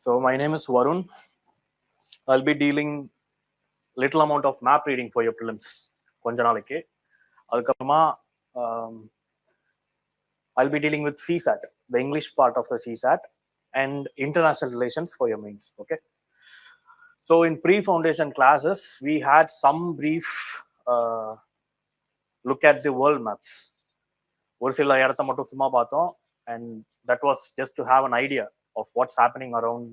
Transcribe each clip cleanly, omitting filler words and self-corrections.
So my name is Varun. I'll be dealing little amount of map reading for your prelims. கொஞ்ச நாளைக்கு அதுக்கப்புறமா I'll be dealing with CSAT, the English part of the CSAT, and international relations for your mains. Okay. So in pre-foundation classes, we had some brief look at the world maps. ஒரு சில இடத்த மட்டும் சும்மா பார்த்தோம், and that was just to have an idea of what's happening around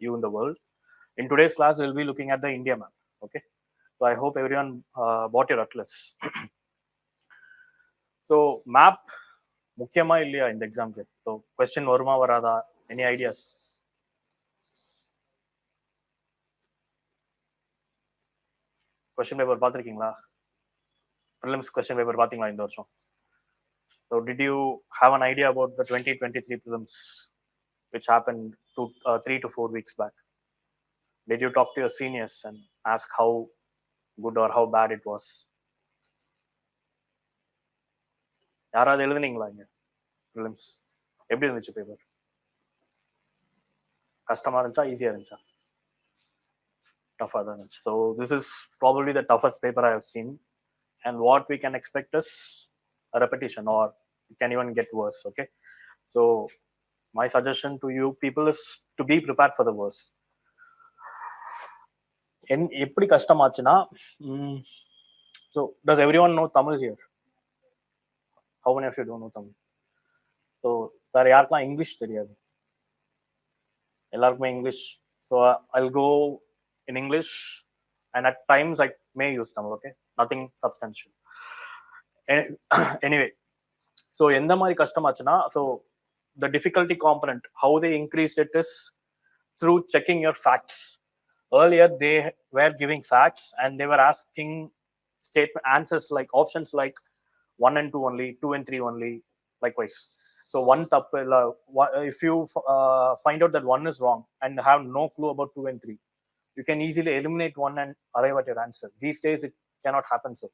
you in the world. In today's class, we'll be looking at the India map. Okay. So I hope everyone bought your atlas. So map முக்கியமா இல்லையா இந்த எக்ஸாம்க்கு? So question வருமா வராதா? Any ideas? Question paper பார்த்துருக்கீங்களா? Prelims question paper பார்த்தீங்களா இந்த வருஷம்? So did you have an idea about the 2023 prelims which happened 3 to 4 weeks back? Did you talk to your seniors and ask how good or how bad it was? யாராவது எழுதுனீங்களா இங்க prelims? எப்படி இருந்துச்சு paper? கஷ்டமா இருந்துச்சா, ஈஸியா இருந்துச்சா? டஃபா தான் இருந்துச்சு. So this is probably the toughest paper I have seen, and what we can expect is a repetition, or it can even get worse. Okay, so my suggestion to you people is to be prepared for the worst. எப்படி கஷ்டமாச்சுன்னா, so does everyone know Tamil here? How many of you don't know Tamil? So வேற யாருக்கெல்லாம் English தெரியாது? எல்லாருக்குமே English. So I'll go in English, and at times I may use Tamil. Okay, nothing substantial. Anyway, so எந்த மாதிரி கஷ்டமாச்சுன்னா, so the difficulty component, how they increased it is through checking your facts. Earlier they were giving facts and they were asking statement answers like options like 1 and 2 only, 2 and 3 only, likewise. So one tap, if you find out that 1 is wrong and have no clue about 2 and 3, you can easily eliminate 1 and arrive at your answer. These days it cannot happen so,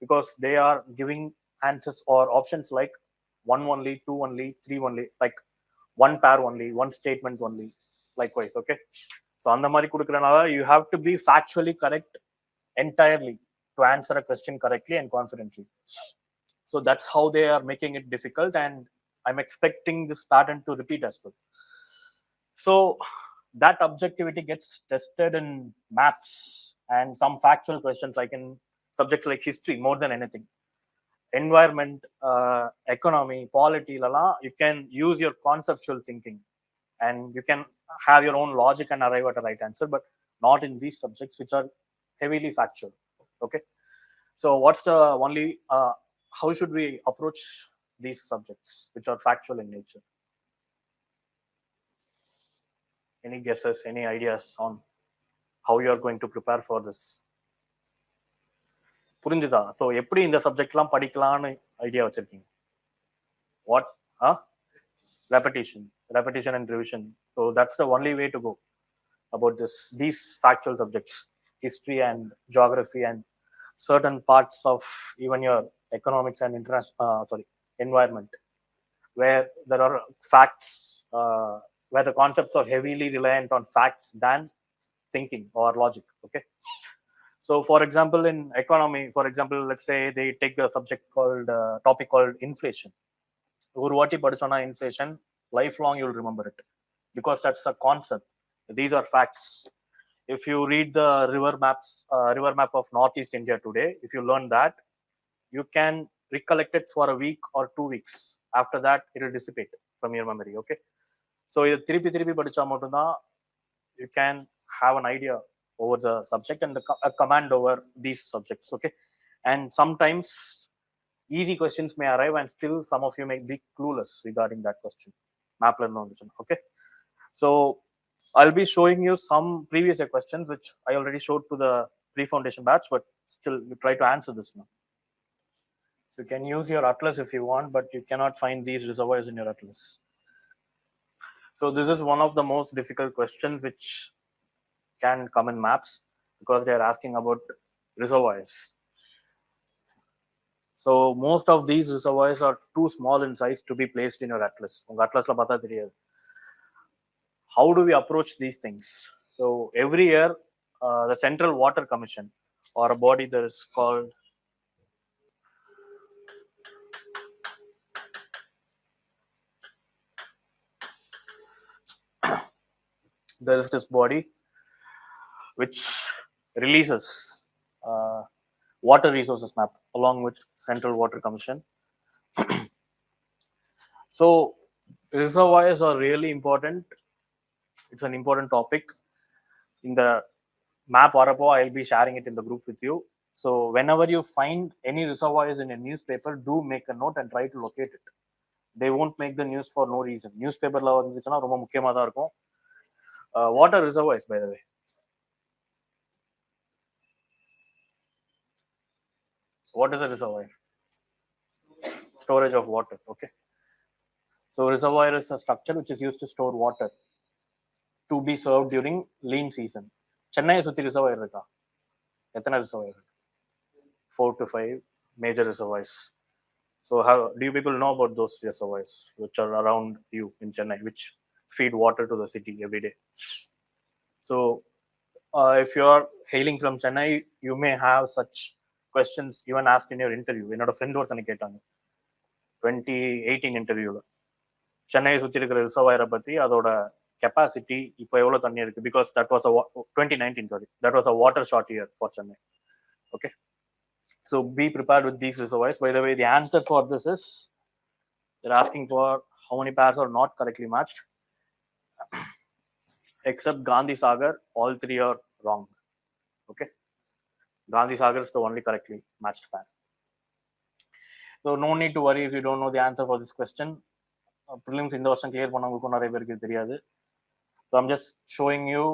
because they are giving answers or options like 1 only, 2 only, 3 only, like 1 pair only, 1 statement only, likewise. Okay, so அந்த மாதிரி கொடுக்கறனால you have to be factually correct entirely to answer a question correctly and confidently. So that's how they are making it difficult, and I'm expecting this pattern to repeat as well. So that objectivity gets tested in maps and some factual questions like in subjects like history more than anything. Environment, economy, polity, you can use your conceptual thinking and you can have your own logic and arrive at a right answer, but not in these subjects which are heavily factual. Okay, so what's the only how should we approach these subjects which are factual in nature? Any guesses, any ideas on how you are going to prepare for this? புரிஞ்சுதா? So எப்படி இந்த சப்ஜெக்ட்லாம் படிக்கலாம்னு idea வச்சிருக்கீங்க? What? repetition and revision. So that's the only way to go about these factual subjects, history and geography and certain parts of even your economics and environment, where there are facts, where the concepts are heavily reliant on facts than thinking or logic. Okay, so for example in economy, for example, let's say they take the subject called topic called inflation. ஒரு வாட்டி படிச்சோம்னா inflation, lifelong you'll remember it because that's a concept. These are facts. If you read the river map of northeast India today, if you learn that, you can recollect it for a week or 2 weeks. After that it will dissipate from your memory. Okay, so இது திருப்பி படிச்சா மட்டும்தான் you can have an idea over the subject and a command over these subjects. Okay, and sometimes easy questions may arrive and still some of you may be clueless regarding that question. Map learn. Okay, so I'll be showing you some previous year questions which I already showed to the pre-foundation batch, but still you try to answer this now. You can use your atlas if you want, but you cannot find these reservoirs in your atlas. So this is one of the most difficult questions which can come in maps because they are asking about reservoirs. So most of these reservoirs are too small in size to be placed in your atlas. Unga atlasla பார்த்தா தெரியாது. how do we approach these things? So every year, the Central Water Commission, or a body that is called there is this body which releases water resources map along with Central Water Commission. So reservoirs are really important. It's an important topic. In the map Arapo, I'll be sharing it in the group with you. So whenever you find any reservoirs in a newspaper, do make a note and try to locate it. They won't make the news for no reason. Newspaper la வந்துச்சுனா ரொம்ப முக்கியமா தான் இருக்கும். Water reservoirs, by the way. What is a reservoir? Storage of water. Okay. So reservoir is a structure which is used to store water to be served during lean season. Chennai சுத்தி reservoir இருக்கா? எத்தனை reservoir இருக்கு? 4 to 5 major reservoirs. So how do you people know about those reservoirs which are around you in Chennai, which feed water to the city every day? So if you are hailing from Chennai, you may have such questions even asked in your interview. என்னோட friend ஒருத்தனை கேட்டாங்க 2018 இன்டர்வியூல சென்னையை சுற்றி இருக்கிற ரிசர்வாயரை பற்றி அதோட capacity இப்போ எவ்வளோ தண்ணி இருக்கு, because that was 2019 sorry that was a water short year for Chennai. Okay, so be prepared with these reservoirs. By the way, the answer for this is they're asking for how many pairs are not correctly matched. Except Gandhi Sagar, all three are wrong. Okay, Gandhi Sagar is the only correctly matched pair. So no need to worry if you don't know the answer for this question. Prelims இந்த வருஷம் clear பண்ணவங்களுக்கும் நிறைய பேருக்கு தெரியாது. So I'm just showing you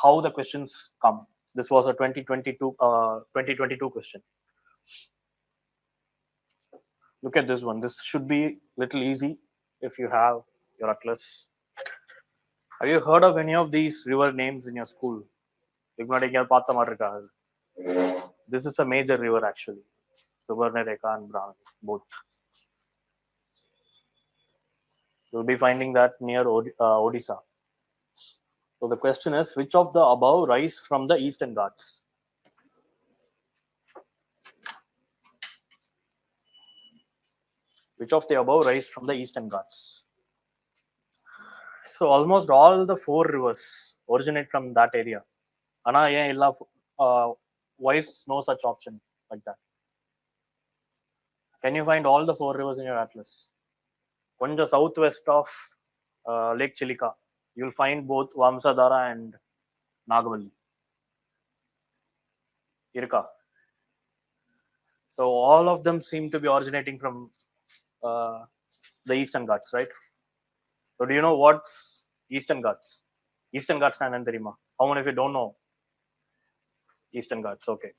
how the questions come. This was a 2022 question. Look at this one. This should be little easy if you have your atlas. Have you heard of any of these river names in your school? This is a major river actually. Subarnarekha and Brahmani, both. You'll be finding that near Odisha. So the question is, which of the above rise from the Eastern Ghats? Which of the above rise from the Eastern Ghats? So almost all the 4 rivers originate from that area. Ana yen illa why is no such option like that? Can you find all the 4 rivers in your atlas? Konja southwest of Lake Chilika, you'll find both Vamsadhara and Nagavalli. Irka. So all of them seem to be originating from the Eastern Ghats, right? So do you know what's Eastern Ghats? Eastern Ghats na enna theriyuma? How many of you don't know Eastern Ghats? Okay.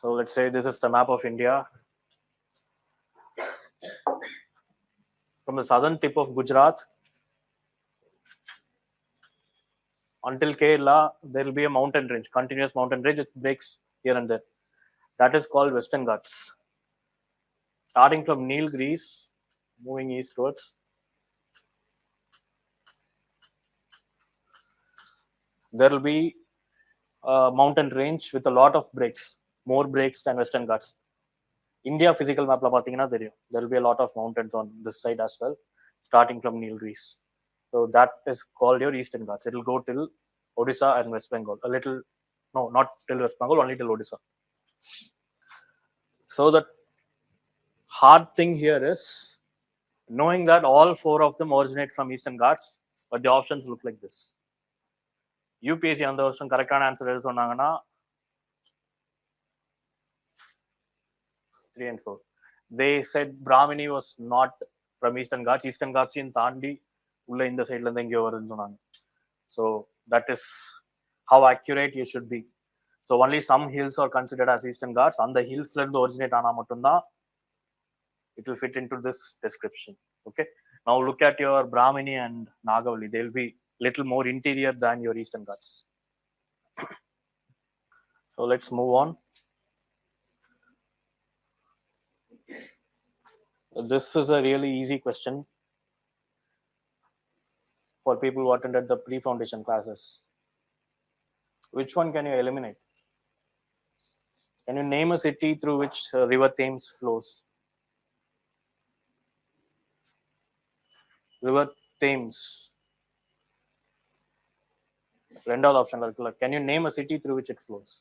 So let's say this is the map of India. From the southern tip of Gujarat until Kerala, there will be a mountain range, continuous mountain range. It breaks here and there. That is called Western Ghats. Starting from Nilgiris, moving eastwards, there will be a mountain range with a lot of breaks, more breaks than Western Ghats. India physical map la pathina theriyum, there will be a lot of mountains on this side as well, starting from Nilgiris. So that is called your Eastern Ghats. It will go till Odisha and West Bengal. A little, no, not till West Bengal, only till Odisha. So the hard thing here is knowing that all 4 of them originate from Eastern Ghats, but the options look like this. UPSC அந்த வருஷம் கரெக்டான answer எது சொன்னாங்கன்னா 3 and 4. They said Brahmini was not from Eastern Ghats. Eastern Ghats in தாண்டி உள்ள இந்த சைடுல இருந்து எங்கேயோ வருதுன்னு சொன்னாங்க. So that is how accurate you should be. So only some hills are considered as Eastern Ghats. அந்த ஹில்ஸ்ல இருந்து ஒரிஜினேட் ஆனா மட்டும்தான் it will fit into this description. Okay, now look at your Brahmini and Nagavalli. They will be little more interior than your Eastern Ghats. So let's move on. This is a really easy question for people who attended the pre-foundation classes. Which one can you eliminate? Can you name a city through which river Thames flows? River Thames. Rendal option. Can you name a city through which it flows?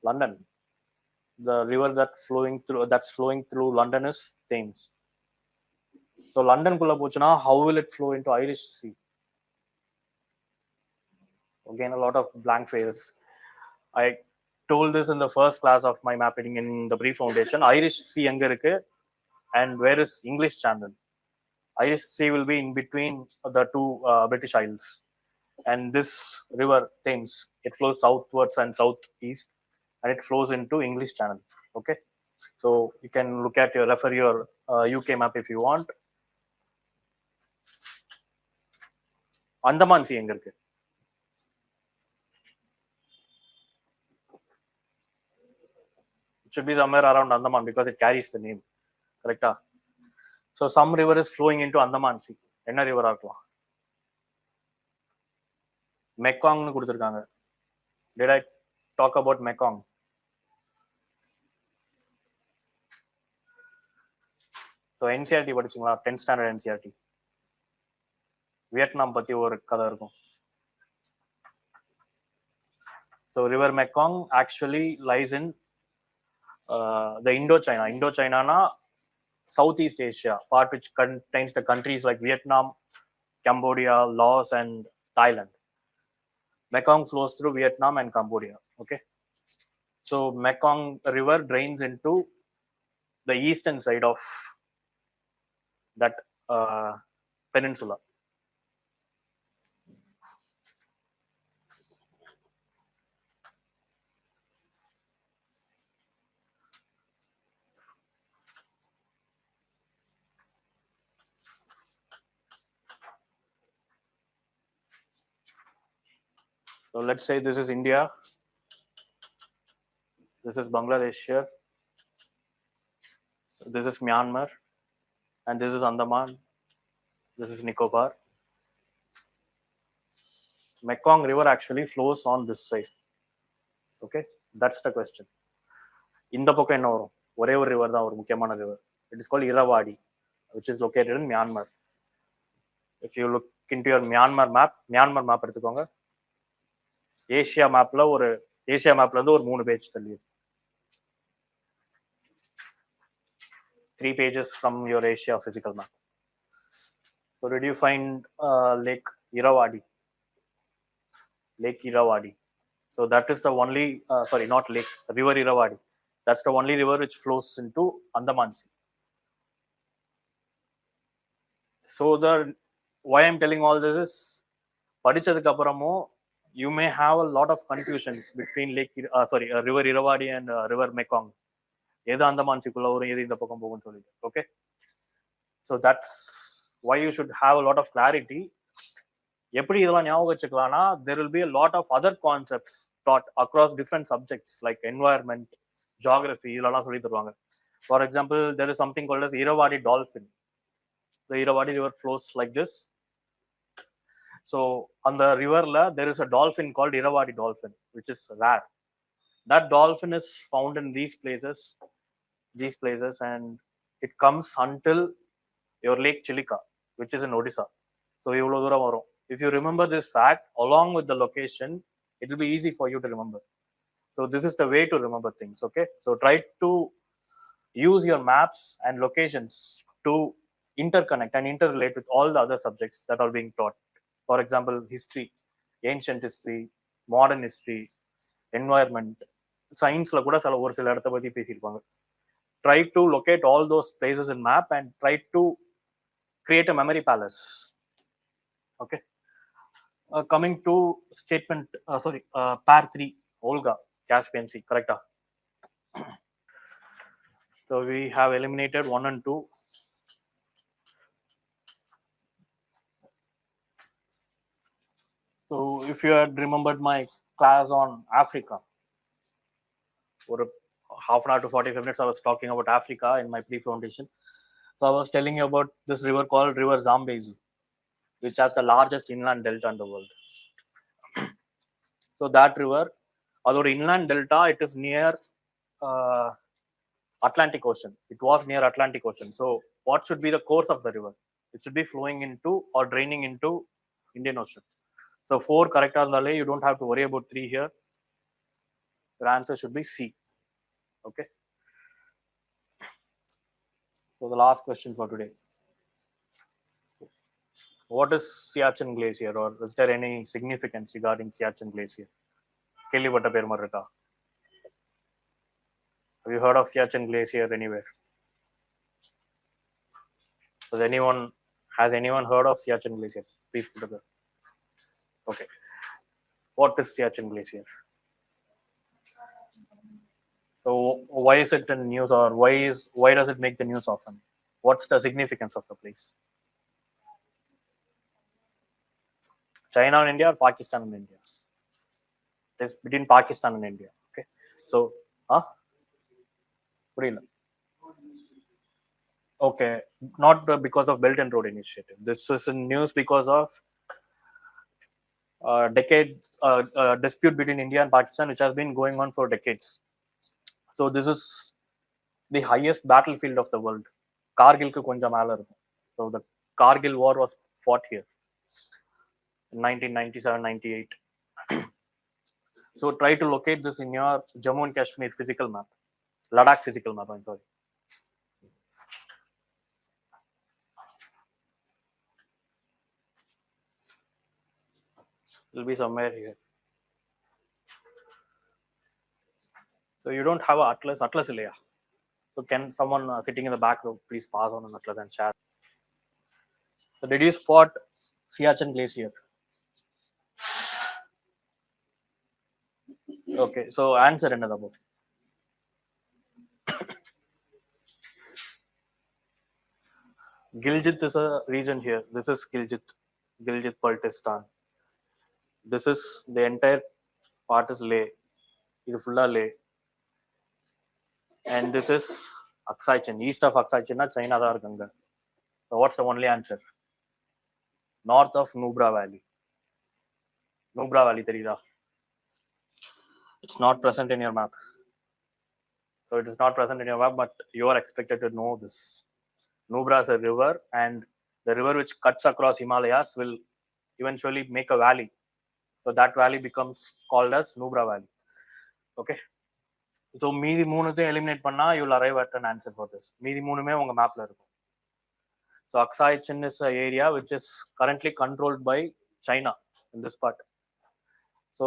London. The river that's flowing through London is Thames. So London kulla pochuna, how will it flow into Irish Sea? Again, a lot of blank phrases. I told this in the first class of my mapping in the pre-foundation. Irish Sea எங்க இருக்கு and where is English Channel? Irish Sea will be in between the two British Isles. And this river Thames, it flows southwards and southeast, and it flows into English Channel. Okay, so you can refer your UK map if you want. Andaman Sea எங்க இருக்கு? It should be somewhere around Andaman because it carries the name. Correct? So some river is flowing into Andaman Sea. என்ன ரிவரா இருக்கலாம்? மெக்காங்னு கொடுத்துருக்காங்க. Did I talk about Mekong? So NCERT படிச்சிங்களா? 10th standard NCERT. Vietnam பத்தி ஒரு கதை இருக்கும். So river Mekong actually lies in the Indochina. Indochina na Southeast Asia, part which contains the countries like Vietnam, Cambodia, Laos, and Thailand. Mekong flows through Vietnam and Cambodia. Okay, so Mekong river drains into the eastern side of that peninsula. So let's say this is India, this is Bangladesh here, this is Myanmar, and this is Andaman, this is Nicobar. Mekong river actually flows on this side. Okay, that's the question. இந்த பக்கம் என்ன வரும்? ஒரே ஒரு river தான் ஒரு முக்கியமான river. It is called Irrawaddy, which is located in Myanmar. If you look into your Myanmar map எடுத்துக்கோங்க. ஏசியா மேப்ல இருந்து ஒரு 3 பேஜ் தள்ளி. 3 pages from your Asia physical map. So did you find Lake Irrawaddy? Lake Irrawaddy. So that is the only not lake, river Irrawaddy. That's the only river which flows into Andaman Sea. So why I'm telling all this is படிச்சதுக்கு அப்புறமோ you may have a lot of confusions between river Irrawaddy and river Mekong. எது அந்தமான் சீக்குள்ள வரும், எது இந்த பக்கம் போகும்னு சொல்லிட்டு. Okay, so that's why you should have a lot of clarity. எப்படி இதெல்லாம் ஞாபகம் வச்சுக்கலாம்னா there will be a lot of other concepts taught across different subjects like environment, geography, இதெல்லாம் சொல்லி தருவாங்க. For example, there is something called as Irrawaddy dolphin. The Irrawaddy river flows like this. So on the river there is a dolphin called Irrawaddy dolphin, which is rare. That dolphin is found in these places, and it comes until your Lake Chilika, which is in Odisha. So இவ்வளவு தூரம் வரும். If you remember this fact along with the location, it will be easy for you to remember. So this is the way to remember things. Okay, so try to use your maps and locations to interconnect and interrelate with all the other subjects that are being taught. For example, history, ancient history, modern history, environment, science la kuda ஒரு சில இடத்தை பத்தி பேசியிருப்பாங்க. Try to locate all those places in map and try to create a memory palace. Okay, coming to statement pair 3, Olga, Caspian Sea. Correct? So we have eliminated 1 and 2. So if you had remembered my class on Africa, for half an hour to 45 minutes I was talking about Africa in my pre-foundation. So I was telling you about this river called River Zambezi, which has the largest inland delta in the world. So that river, although inland delta, it is near Atlantic Ocean. It was near Atlantic Ocean. So what should be the course of the river? It should be flowing into or draining into Indian Ocean. So 4 correct on the lay. You don't have to worry about 3 here. Your answer should be C. Okay. So the last question for today. What is Siachen Glacier, or is there any significance regarding Siachen Glacier? Have you heard of Siachen Glacier anywhere? Has anyone heard of Siachen Glacier? Please put it. Okay. What is Siachen Glacier? So why is it in news, or why does it make the news often? What's the significance of the place? China and India, or Pakistan and India? It is between Pakistan and India. Okay. So, okay, not because of Belt and Road Initiative. This is in news because of dispute between India and Pakistan, which has been going on for decades. So this is the highest battlefield of the world. Kargil ku konjam mela irukum. So the Kargil war was fought here in 1997-98. So try to locate this in your Jammu and Kashmir physical map, Ladakh physical map. I'm sorry. It will be somewhere here. So you don't have an atlas ilaya. So can someone sitting in the back row please pass on an atlas and share? So did you spot Siachen Glacier? Okay, so answer another book. Gilgit is a region here. This is Gilgit Baltistan. This is the entire part is Leh. It is full Leh. And this is Aksai-Chin. East of Aksai-Chin, China da Ganga. So what's the only answer? North of Nubra Valley. Nubra Valley, Terida. It's not present in your map. So it is not present in your map, but you are expected to know this. Nubra is a river, and the river which cuts across Himalayas will eventually make a valley. So that valley becomes called as Nubra Valley. Okay. So மீதி மூணுத்தையும் eliminate பண்ணா you will arrive at an answer for this. மீதி மூணுமே உங்க மேப்ல இருக்கும். So Aksai-Chin is an area which is currently controlled by China in this part. So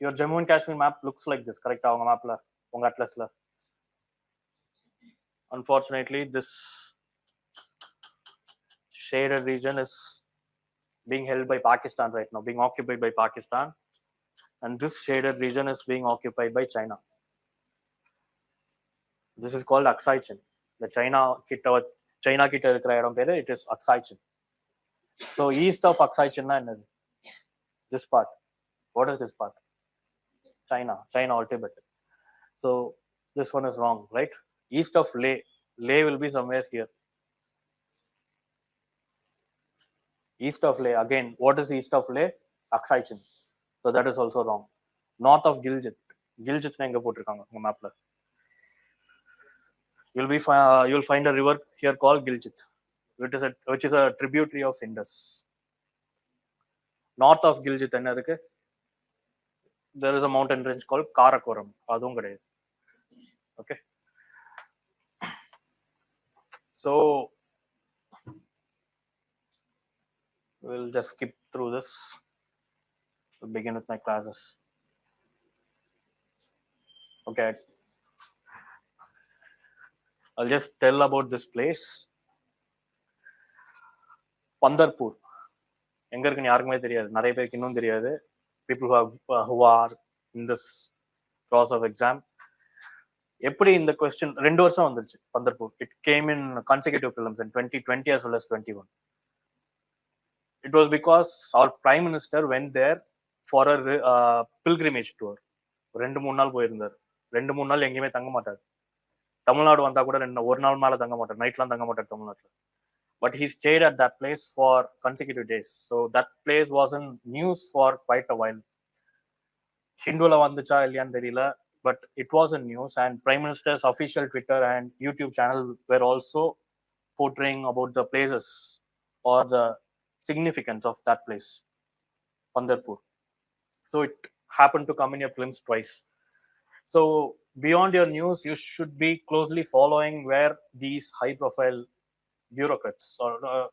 your Jammu and Kashmir map looks like this, correct? உங்க மேப்ல, உங்க atlasல. Unfortunately, this shaded region is being held by Pakistan right now, being occupied by Pakistan, and this shaded region is being occupied by China. This is called Aksai-Chin. The China kitta irukra idam peru, it is Aksai-Chin. So east of Aksai-Chin na enna? This part. What is this part? China or Tibet. So this one is wrong, right? East of Leh will be somewhere here. East of Leh, again, what is east of Leh? Aksai-Chin. So that is also wrong. North of Gilgit na enga potirukanga unga mapla? You'll find a river here called Gilgit, which is a tributary of Indus. North of Gilgit enna irukku? There is a mountain range called Karakoram. Adum kade. Okay. So we'll just skip through this. We'll begin with my classes. Okay. I'll just tell about this place. Pandarpur. எங்க இருக்குன்னு யாருக்குமே தெரியாது, நிறைய பேருக்கு இன்னும் தெரியாது. People who are in this process of exam. எப்படி இந்த question 2 வருஷம் வந்துருச்சு Pandharpur. It came in consecutive prelims in 2020 as well as 21. It was because our prime minister went there for a pilgrimage tour. 2-3 நாள் போயிருந்தார். 2-3 நாள் எங்கேயுமே தங்க மாட்டார். தமிழ்நாடு வந்தா கூட ஒரு நாள் மேல தங்க மாட்டார், நைட்லாம் தங்க மாட்டார் தமிழ்நாட்டில். But he stayed at that place for consecutive days. So that place was in news for quite a while. Hindula vanducha illiyanu theriyala, but it was in news, and Prime Minister's official Twitter and YouTube channel were also portraying about the places or the significance of that place, Pandharpur. So it happened to come in your prelims twice. So beyond your news, you should be closely following where these high profile bureaucrats or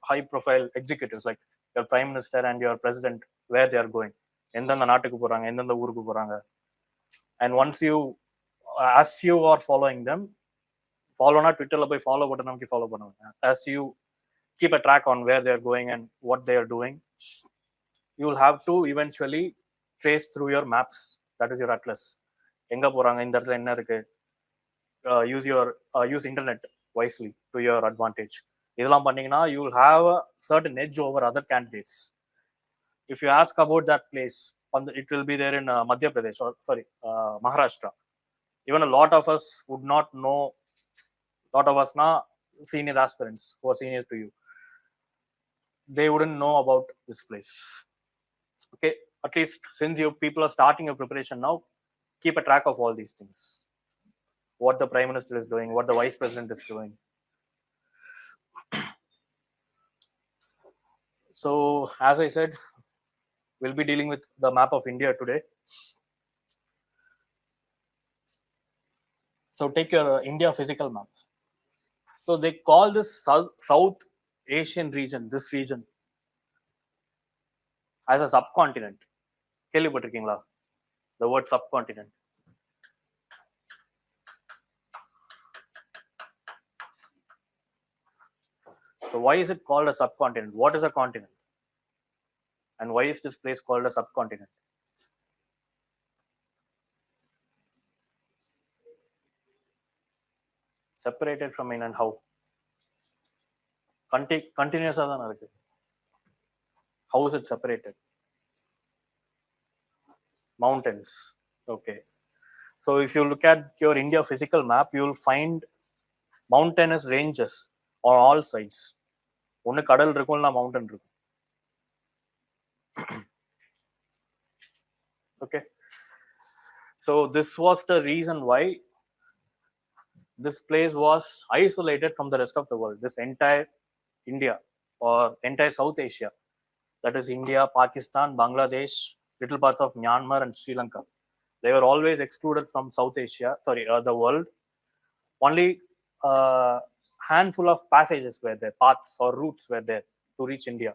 high profile executives like your prime minister and your president, where they are going, எந்தெந்த நாட்டுக்கு போறாங்க, எந்தெந்த ஊருக்கு போறாங்க. And once you, as you are following them, followனா ட்விட்டர்ல போய் follow button நமக்கு follow பண்ணுவாங்க. As you keep a track on where they are going and what they are doing, you will have to eventually trace through your maps, that is your atlas. எங்க போறாங்க, இந்த இடத்துல என்ன இருக்கு. Use internet wisely to your advantage. இதெல்லாம் பண்ணீங்கன்னா you will have a certain edge over other candidates. If you ask about that place, it will be there in Madhya Pradesh, or sorry, Maharashtra. Even a lot of us would not know, lot of us na senior aspirants who are senior to you, they wouldn't know about this place. Okay, at least since you people are starting your preparation now, keep a track of all these things. What the Prime Minister is doing, what the Vice President is doing. So, as I said, we'll be dealing with the map of India today. So, take your India physical map. So, they call this South Asian region, this region, as a subcontinent. கேள்விப்பட்டிருக்கீங்களா the word subcontinent? So, why is it called a subcontinent? What is a continent? And why is this place called a subcontinent? Separated from India, and how? Continuous தான் இருக்கு. How is it separated? Mountains. Okay. So if you look at your India physical map, you will find mountainous ranges on all sides. ஒன்னு கடல் இருக்கும், இல்ல mountain இருக்கும். Okay. So this was the reason why this place was isolated from the rest of the world. This entire India or entire South Asia, that is India, Pakistan, Bangladesh, little parts of Myanmar and Sri Lanka, they were always excluded from South Asia, the world. Only a handful of passages were there, paths or routes were there to reach India.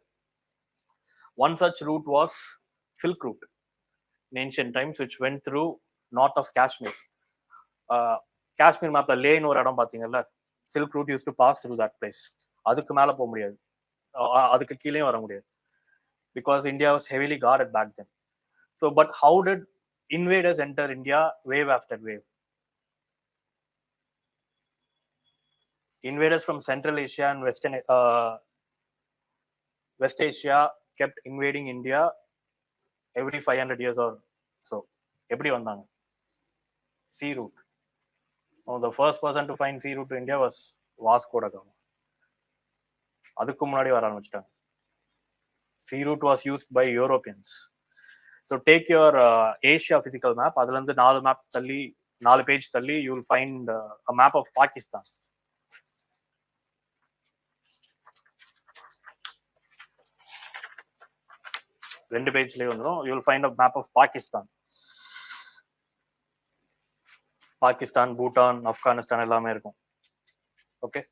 One such route was Silk Route in ancient times, which went through north of Kashmir. Kashmir mapla lane ஒரு இடம் பாத்தீங்கல்ல, Silk Route used to pass through that place. அதுக்கு மேல போக முடியாது, அதுக்கு கீழே வர முடியாது, because India was heavily guarded back then. So, but how did invaders enter India wave after wave? Invaders from Central Asia and West Asia kept invading India every 500 years or so. எப்படி வந்தாங்க? Sea route. Oh, the first person to find sea route to India was Vasco da Gama. அதுக்கு முன்னாடி வர ஆரம்பிச்சிட்டாங்க. Sea route was used by Europeans. So take your Asia physical map. அதுல இருந்து 4 page தள்ளி you will find a map of Pakistan. ரெண்டு பேஜ்லயே வந்துடும். You will find a map of Pakistan. Pakistan, Bhutan, Afghanistan எல்லாமே இருக்கும். Okay.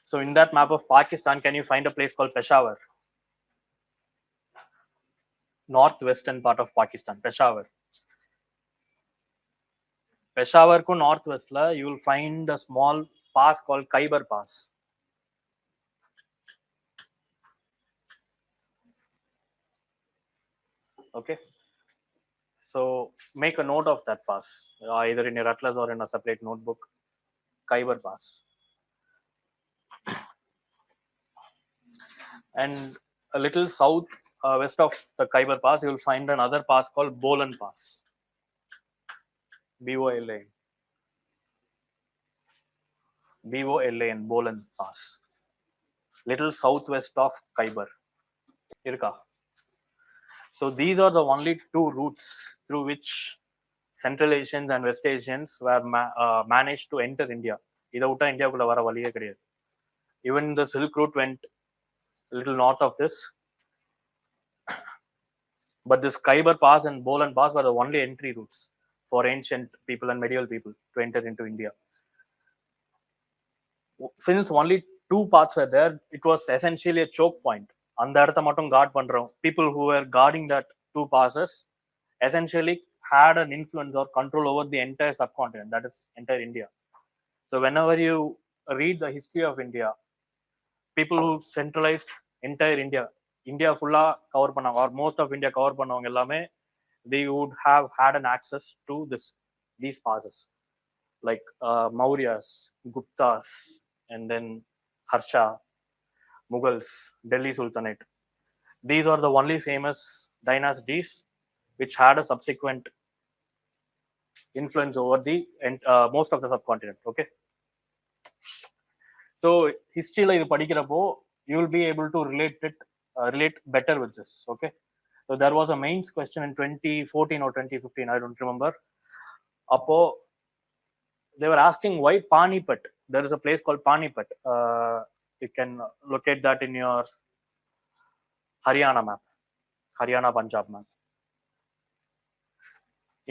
So in that map of Pakistan, can you find a place called Peshawar? Northwestern part of Pakistan, Peshawar. Peshawar ko northwest la you will find a small pass called Khyber Pass. Okay. So make a note of that pass, either in your atlas or in a separate notebook. Khyber Pass. And a little south west of the Khyber Pass, you will find another pass called Bolan Pass. BOLA. BOLAN, Bolan Pass, little southwest of Khyber. Irka. So these are the only two routes through which Central Asians and West Asians were managed to enter India. இதை விட்டா இந்தியாவுக்குள்ள வர வழியே கிடையாது. Even the Silk Route went a little north of this, but this Khyber Pass and Bolan Pass were the only entry routes for ancient people and medieval people to enter into India. Since only two paths were there, it was essentially a choke point. அந்த இடத்த மட்டும் guard பண்றோம். People who were guarding that two passes essentially had an influence or control over the entire subcontinent, that is entire India. So whenever you read the history of India, people who centralized entire India full cover பண்ணாங்க, or most of India cover பண்ணவங்க எல்லாமே, they would have had an access to these passes, like Mauryas, Guptas, and then Harsha, Mughals, Delhi Sultanate. These are the only famous dynasties which had a subsequent influence over the most of the subcontinent. Okay, so history la idu padikirappo you will be able to relate better with this. Okay, so there was a mains question in 2014 or 2015, I don't remember. Appo they were asking why Panipat. There is a place called Panipat. You can locate that in your Haryana map, Haryana Punjab map.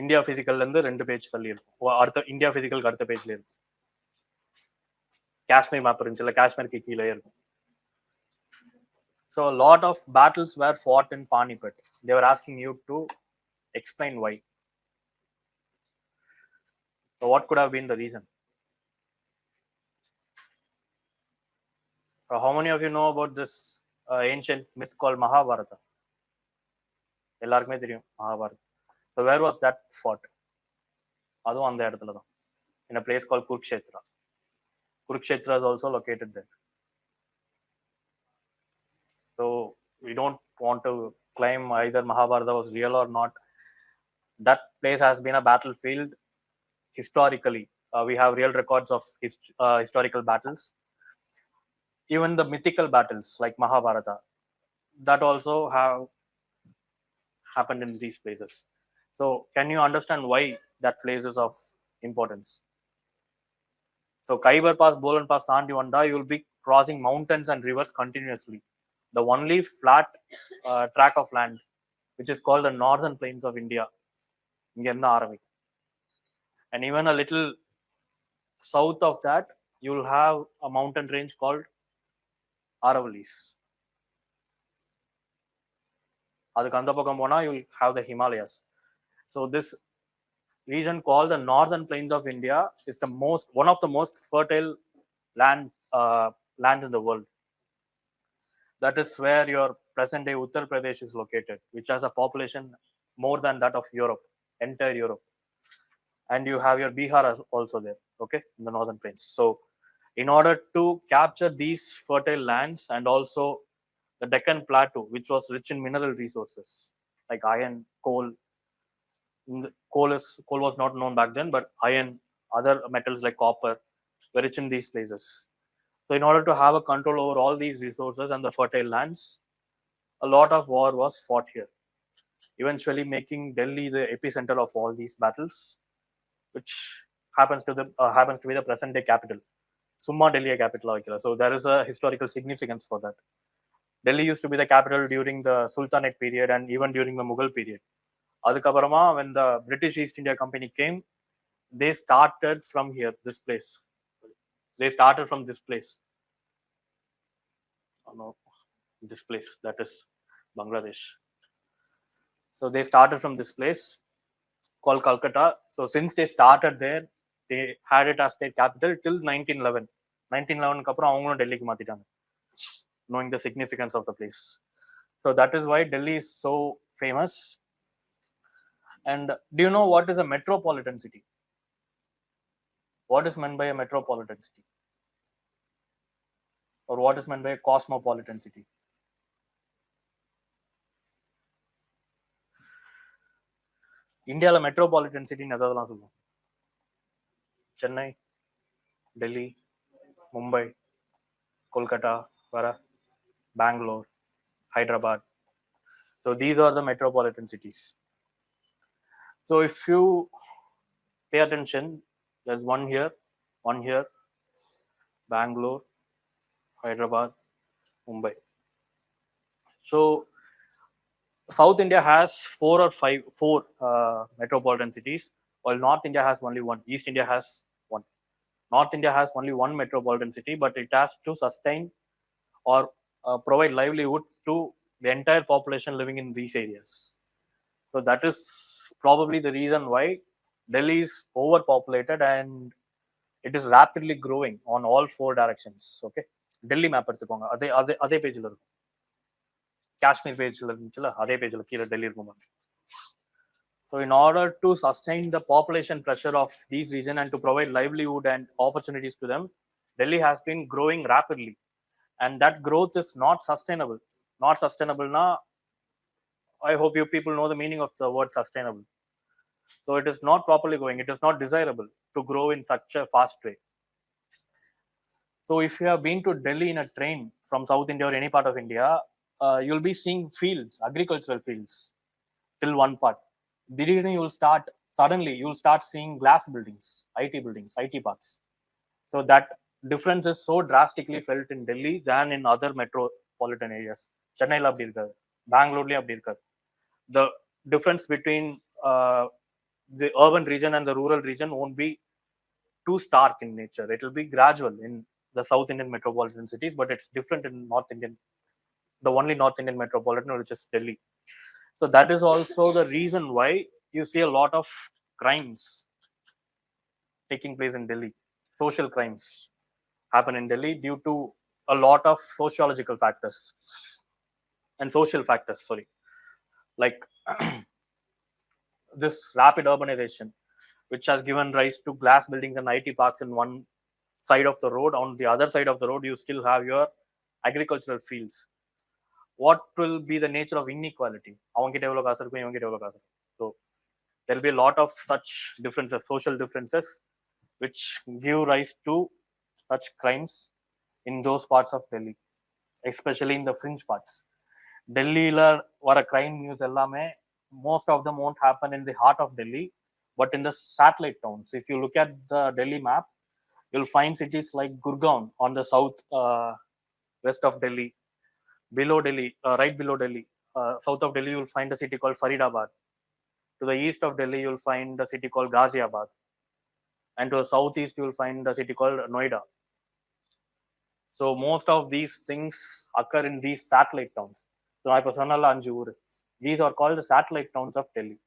India பிசிக்கல்ல இருந்து 2 page தள்ளி இருக்கும். அடுத்த India பிசிக்கலுக்கு அடுத்த பேஜ்ல இருக்கும். Kashmir map இருந்துச்சுல, காஷ்மீருக்கு கீழே இருக்கும். So a lot of battles were fought in Panipat. They were asking you to explain why. So what could have been the reason? How many of you know about this ancient myth called Mahabharata? எல்லாருக்குமே தெரியும் Mahabharatam. So where was that fought? அதுவும் அந்த இடத்துல தான், in a place called Kurukshetra. Kurukshetra is also located there. So we don't want to claim either Mahabharata was real or not. That place has been a battlefield historically. We have real records of historical battles. Even the mythical battles like Mahabharata, that also have happened in these places. So can you understand why that place is of importance? So Khyber Pass, Bolan Pass தாண்டி வந்தா you will be crossing mountains and rivers continuously. The only flat track of land which is called the northern plains of India, இங்க இருந்து ஆரம்பிக்கும். And even a little south of that you will have a mountain range called Aravalis. அதுக்கு அந்த பக்கம் போனா you will have the Himalayas. So this region called the northern plains of India is one of the most fertile lands in the world. That is where your present day Uttar Pradesh is located, which has a population more than that of Europe, entire Europe. And you have your Bihar also there, okay, in the northern plains. So in order to capture these fertile lands and also the Deccan Plateau, which was rich in mineral resources like iron, coal. Coal was not known back then, but iron, other metals like copper were rich in these places. So in order to have a control over all these resources and the fertile lands, a lot of war was fought here, eventually making Delhi the epicenter of all these battles, which happens to be the present day capital. Summa Delhi capital. So there is a historical significance for that. Delhi used to be the capital during the Sultanate period and even during the Mughal period. அதுக்கப்புறமா when the British East India Company came, they started from here, this place. They started from this place. Oh no, this place, that is Bangladesh. So they started from this place called Calcutta. So since they started there, they had it as state capital till 1911. 1911 அப்புறம் அவங்களும் டெல்லிக்கு மாத்திட்டாங்க, knowing the significance of the place. So that is why Delhi is so famous. And do you know what is a metropolitan city? What is meant by a metropolitan city? Or what is meant by a cosmopolitan city? இந்தியாவில் metropolitan சிட்டின்னு எதாவது சொல்லுவோம். Chennai, Delhi, Mumbai, Kolkata, Bangalore, Hyderabad. So these are the metropolitan cities. So if you pay attention, there's one here, Bangalore, Hyderabad, Mumbai. So South India has four metropolitan cities, while North India has only one. East India has one. North India has only one metropolitan city, but it has to sustain or provide livelihood to the entire population living in these areas. So that is probably the reason why Delhi is overpopulated and it is rapidly growing on all four directions. Okay, Delhi map எடுத்துக்கோங்க, அதே அதே அதே பேஜ்ல இருக்கும். காஷ்மீர் பேஜ்ல இருந்துச்சுல, அதே பேஜ்ல கீழே டெல்லி இருக்கும். So in order to sustain the population pressure of these regions and to provide livelihood and opportunities to them, Delhi has been growing rapidly, and that growth is not sustainable. Not sustainable na, I hope you people know the meaning of the word sustainable. So it is not properly going. It is not desirable to grow in such a fast way. So if you have been to Delhi in a train from South India or any part of India, you'll be seeing fields, agricultural fields, till one part. Suddenly you'll start seeing glass buildings, IT parks. So that difference is so drastically felt in Delhi than in other metropolitan areas. Chennai la apdi irukadu, Bangalore la apdi irukadu. The difference between the urban region and the rural region won't be too stark in nature. It will be gradual in the South Indian metropolitan cities, but it's different in North Indian, the only North Indian metropolitan, which is Delhi. So that is also the reason why you see a lot of crimes taking place in Delhi. Social crimes happen in Delhi due to a lot of sociological factors and social factors, like this rapid urbanization, which has given rise to glass buildings and IT parks in one side of the road. On the other side of the road, you still have your agricultural fields. What will be the nature of inequality? So there will be a lot of such differences, social differences, which give rise to such crimes in those parts of Delhi, especially in the fringe parts. Delhi la vara crime news ellame, most of them won't happen in the heart of Delhi, but in the satellite towns. If you look at the Delhi map, you'll find cities like Gurgaon on the south west of Delhi. Below Delhi, right below Delhi, south of Delhi, you'll find a city called Faridabad. To the east of Delhi, you'll find a city called Ghaziabad. And to the southeast, you'll find a city called Noida. So most of these things occur in these satellite towns. So these are called the satellite towns of Delhi.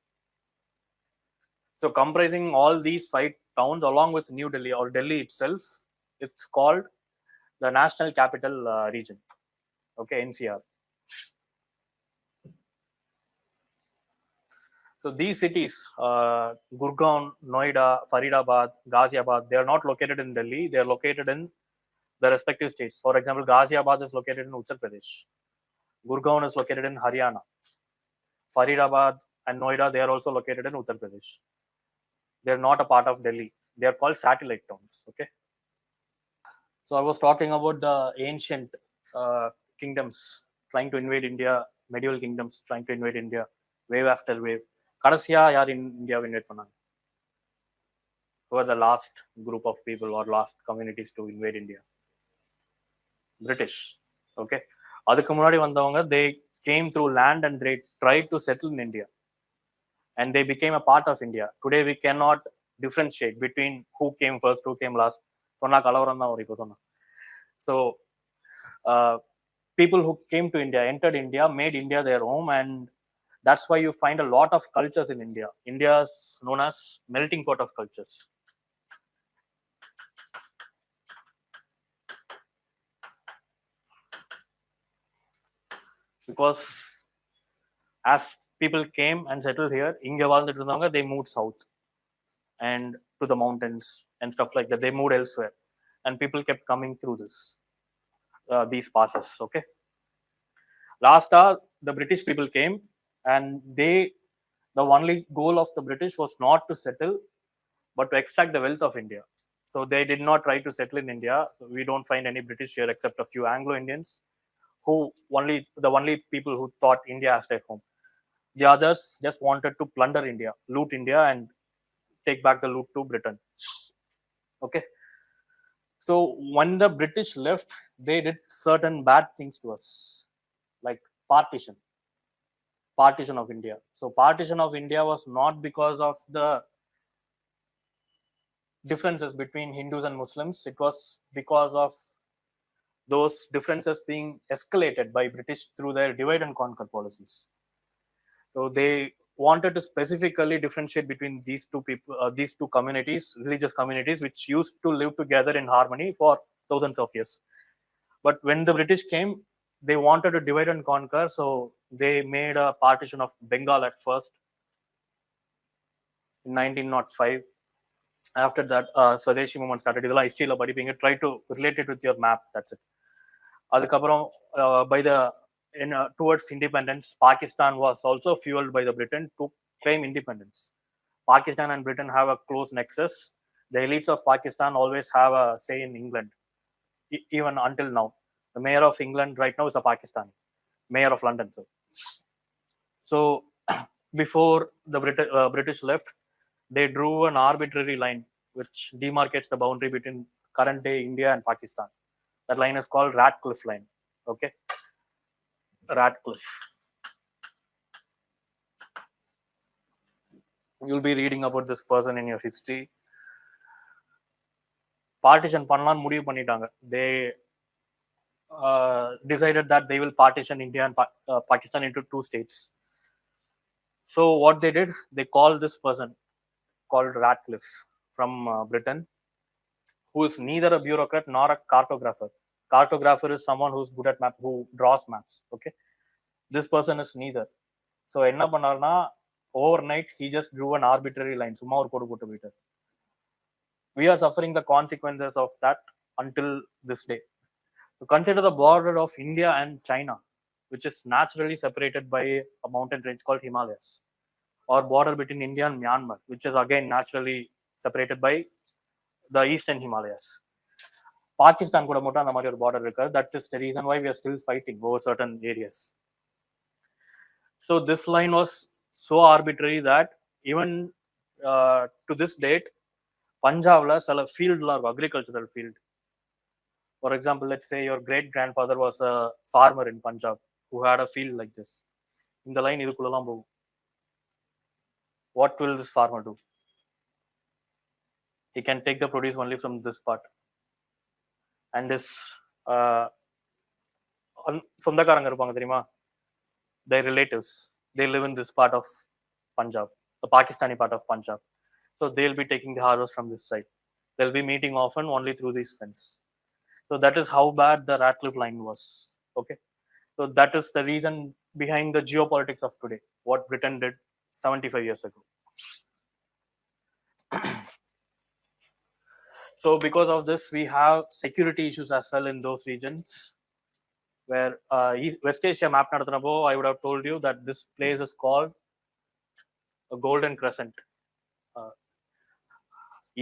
So comprising all these 5 towns along with New Delhi or Delhi itself, it's called the National Capital Region. Okay, NCR. So these cities, Gurgaon, Noida, Faridabad, Ghaziabad, they are not located in Delhi. They are located in the respective states. For example, Ghaziabad is located in Uttar Pradesh. Gurgaon is located in Haryana. Faridabad and Noida, they are also located in Uttar Pradesh. They are not a part of Delhi. They are called satellite towns. Okay. So I was talking about the ancient kingdoms trying to invade India, medieval kingdoms trying to invade India, wave after wave. Karasiya yaar in India invade பண்ணாங்க? Who are the last group of people or last communities to invade India? British. Okay. அதுக்கு முன்னாடி வந்தவங்க, they came through land and they tried to settle in India, and they became a part of India. Today we cannot differentiate between who came first, who came last. சொன்னா கலவரம் தான் வரும் இப்போ சொன்னா. So people who came to India, entered India, made India their home, and that's why you find a lot of cultures in India. India is known as melting pot of cultures. Because as people came and settled here, inga வாழ்ந்துட்டு இருந்தவங்க, they moved south and to the mountains and stuff like that. They moved elsewhere, and people kept coming through these passes. Okay. Last the British people came, and the only goal of the British was not to settle, but to extract the wealth of India. So they did not try to settle in India. So we don't find any British here except a few Anglo Indians, who the only people who thought India as their home. The others just wanted to plunder India, loot India, and take back the loot to Britain. Okay. So when the British left, they did certain bad things to us, like partition of India. So partition of India was not because of the differences between Hindus and Muslims. It was because of those differences being escalated by British through their divide and conquer policies. So they wanted to specifically differentiate between these two people, these two communities, religious communities, which used to live together in harmony for thousands of years. But when the British came, they wanted to divide and conquer. So they made a partition of Bengal at first in 1905. After that, Swadeshi movement started. இதெல்லாம் ஹிஸ்டரியில படிப்பீங்க. Try to relate it with your map. That's it. அதுக்கப்புறம் by the towards independence, Pakistan was also fueled by the Britain to claim independence. Pakistan and Britain have a close nexus. The elites of Pakistan always have a say in England, even until now. The mayor of England right now is a Pakistani, mayor of London. So before the British left, they drew an arbitrary line which demarcates the boundary between current day India and Pakistan. That line is called Radcliffe line. Okay, Radcliffe. You'll be reading about this person in your history. Partition பண்ணலாம்னு முடிவு பண்ணிட்டாங்க. They decided that they will partition India and Pakistan into two states. So what they did, they called this person called Radcliffe from Britain, who is neither a bureaucrat nor a cartographer. Cartographer is someone who's good at map, who draws maps. Okay, this person is neither. So என்ன பண்ணாருன்னா, overnight he just drew an arbitrary line. சும்மா ஒரு கோடு போட்டு போயிட்டார். We are suffering the consequences of that until this day. So consider the border of India and China, which is naturally separated by a mountain range called Himalayas, or border between India and Myanmar, which is again naturally separated by the eastern Himalayas. Pakistan கூட மட்டும் அந்த மாதிரி ஒரு border இருக்கு. That is the reason why we are still fighting over certain areas. So this line was so arbitrary that even to this date, Punjabla சில ஃபீல்ட்லாம் இருக்கும், agricultural field. For example, let's say your great grandfather was a farmer in Punjab who had a field like this. இந்த line இதுக்குள்ளலாம் போகும். What will this farmer do? He can take the produce only from this part. And his சொந்தக்காரங்க இருப்பாங்க தெரியுமா, their relatives, they live in this part of Punjab, the Pakistani part of Punjab. So they'll be taking the harvest from this side. They'll be meeting often only through these fence. So that is how bad the Radcliffe line was. Okay, so that is the reason behind the geopolitics of today, what Britain did 75 years ago. So because of this, we have security issues as well in those regions. Where West Asia map nadathanappo, I would have told you that this place is called a golden crescent.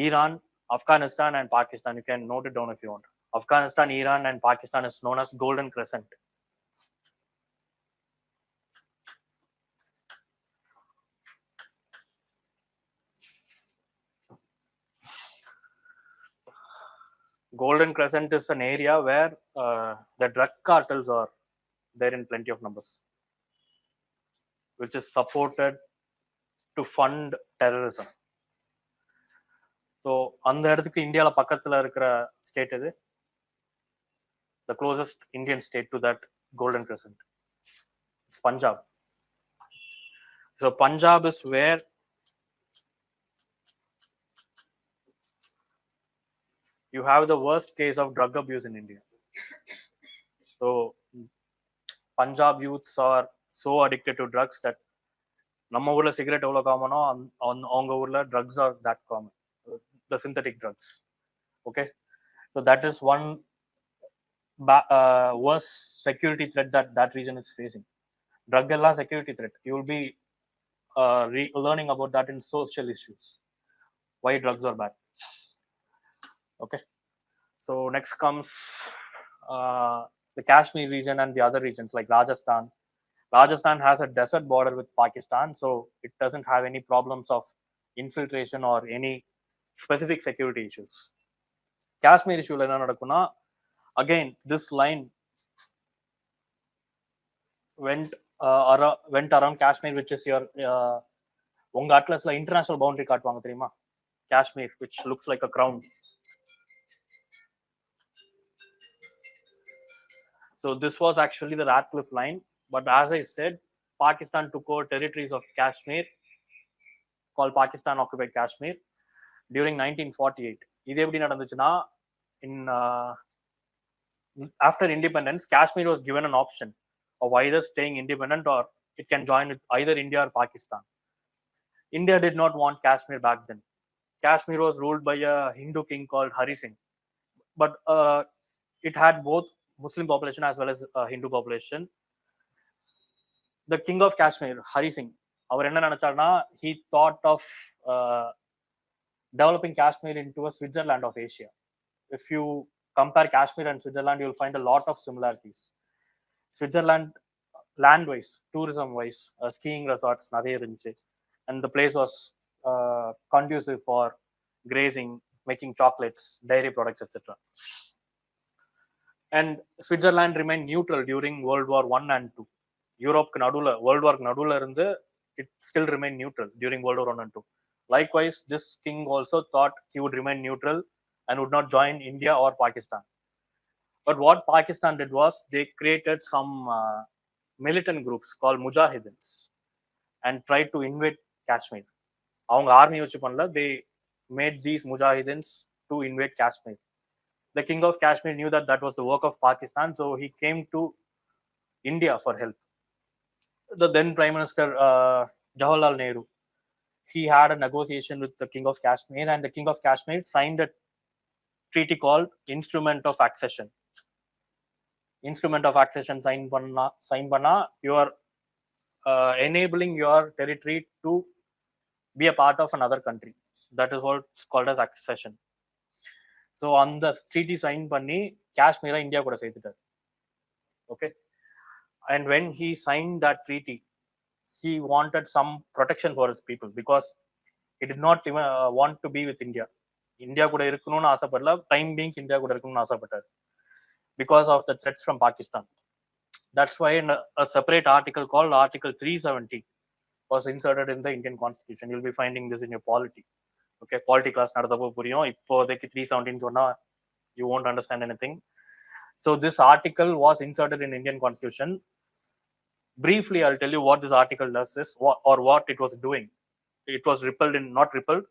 Iran, Afghanistan and Pakistan, you can note it down if you want. Afghanistan, Iran and Pakistan is known as golden crescent. Golden crescent is an area where the drug cartels are there in plenty of numbers, which is supported to fund terrorism. So அந்த இடத்துக்கு இந்தியால பக்கத்துல இருக்கிற state இது, the closest Indian state to that golden crescent, it's Punjab. So Punjab is where you have the worst case of drug abuse in India. So Punjab youths are so addicted to drugs that நம்ம ஊர்ல cigarette எவ்வளவு காமனோ அவங்க ஊர்ல drugs are that common, the synthetic drugs. Okay, so that is one worst security threat that region is facing. Drug எல்லாம் security threat. You will be learning about that in social issues, why drugs are bad. Okay, so next comes the Kashmir region and the other regions like Rajasthan. Rajasthan has a desert border with Pakistan, so it doesn't have any problems of infiltration or any specific security issues. Kashmir issue again this line went around Kashmir, which is your உங்க அட்லஸ்ல international boundary காட்டுவாங்க தெரியுமா, Kashmir, which looks like a crown. So this was actually the Radcliffe line, but as I said, Pakistan took over territories of Kashmir called Pakistan occupied Kashmir during 1948. இது எப்படி நடந்துச்சுன்னா, in after independence, Kashmir was given an option of either staying independent or it can join with either India or Pakistan. India did not want Kashmir back then. Kashmir was ruled by a Hindu king called Hari Singh, but it had both Muslim population as well as Hindu population. The king of Kashmir, Hari Singh, அவர் என்ன நினைச்சார்னா, he thought of developing Kashmir into a Switzerland of Asia. If you compare Kashmir and Switzerland, you'll find a lot of similarities. Switzerland, land-wise, tourism-wise, skiing resorts நிறைய இருந்துச்சு, and the place was conducive for grazing, making chocolates, dairy products, etc. And Switzerland remained neutral during World War I and II. Europe நடுவுல, World War நடுவுல இருந்து it still remained neutral during World War I and II. Likewise, this king also thought he would remain neutral and would not join India or Pakistan. But what Pakistan did was they created some militant groups called Mujahidins and tried to invade Kashmir. அவங்க army வச்சு பண்ணல, they made these Mujahidins to invade Kashmir. The king of Kashmir knew that that was the work of Pakistan, so he came to India for help. The then Prime Minister Jawaharlal Nehru, he had a negotiation with the king of Kashmir, and the king of Kashmir signed a treaty called Instrument of Accession. Instrument of Accession sign panna, you are enabling your territory to be a part of another country. That is what's called as accession. So on the treaty sign பண்ணி காஷ்மீரை India கூட சேர்த்துட்டார். Okay, and when he signed that treaty, he wanted some protection for his people because he did not even want to be with India. India கூட இருக்கணும்னு ஆசைப்படல, time being India கூட இருக்கணும்னு ஆசைப்பட்டார் because of the threats from Pakistan. That's why a separate article called Article 370 was inserted in the Indian Constitution. You'll be finding this in your polity. Okay, polity class நடத்தப்போ புரியும். இப்போதைக்கு 317 சொன்னா you won't understand anything. So this article was inserted in Indian Constitution. Briefly, I'll tell you what this article does is, or what it was doing. It was repealed in, not repealed,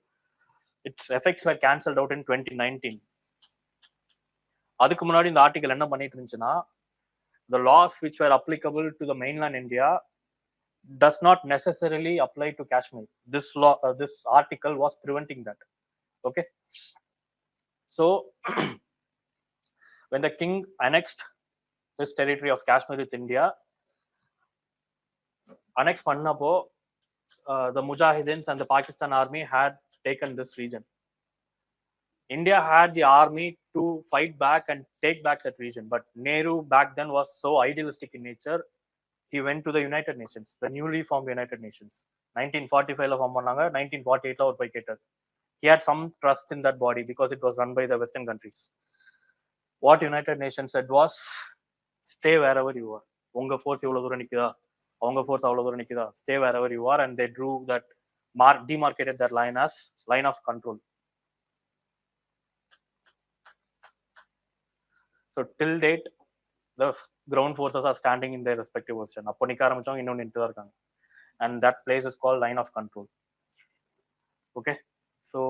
its effects were cancelled out in 2019. அதுக்கு முன்னாடி இந்த article என்ன பண்ணிட்டு இருந்துச்சுன்னா, the laws which were applicable to the mainland India does not necessarily apply to Kashmir. This law, this article was preventing that. Okay, so when the king annexed his territory of Kashmir with India, annexed பண்ணப்போ the Mujahidins and the Pakistan army had taken this region. India had the army to fight back and take back that region, but Nehru back then was so idealistic in nature. He went to the United Nations, the newly formed United Nations. 1945 form பண்ணாங்க, 1948 அவர் போய் கேட்டார். He had some trust in that body because it was run by the Western countries. What United Nations said was, stay wherever you are. உங்க force இவ்வளவு தூரம் நிக்குதா, அவங்க force அவ்வளவு தூரம் நிக்குதா, stay wherever you are, and they drew that demarcated that line as line of control. So till date, the ground forces are standing in their respective position. அப்போ நிக்க ஆரம்பிச்சவங்க இன்னும் நின்று தான் இருக்காங்க, and that place is called line of control. Okay, so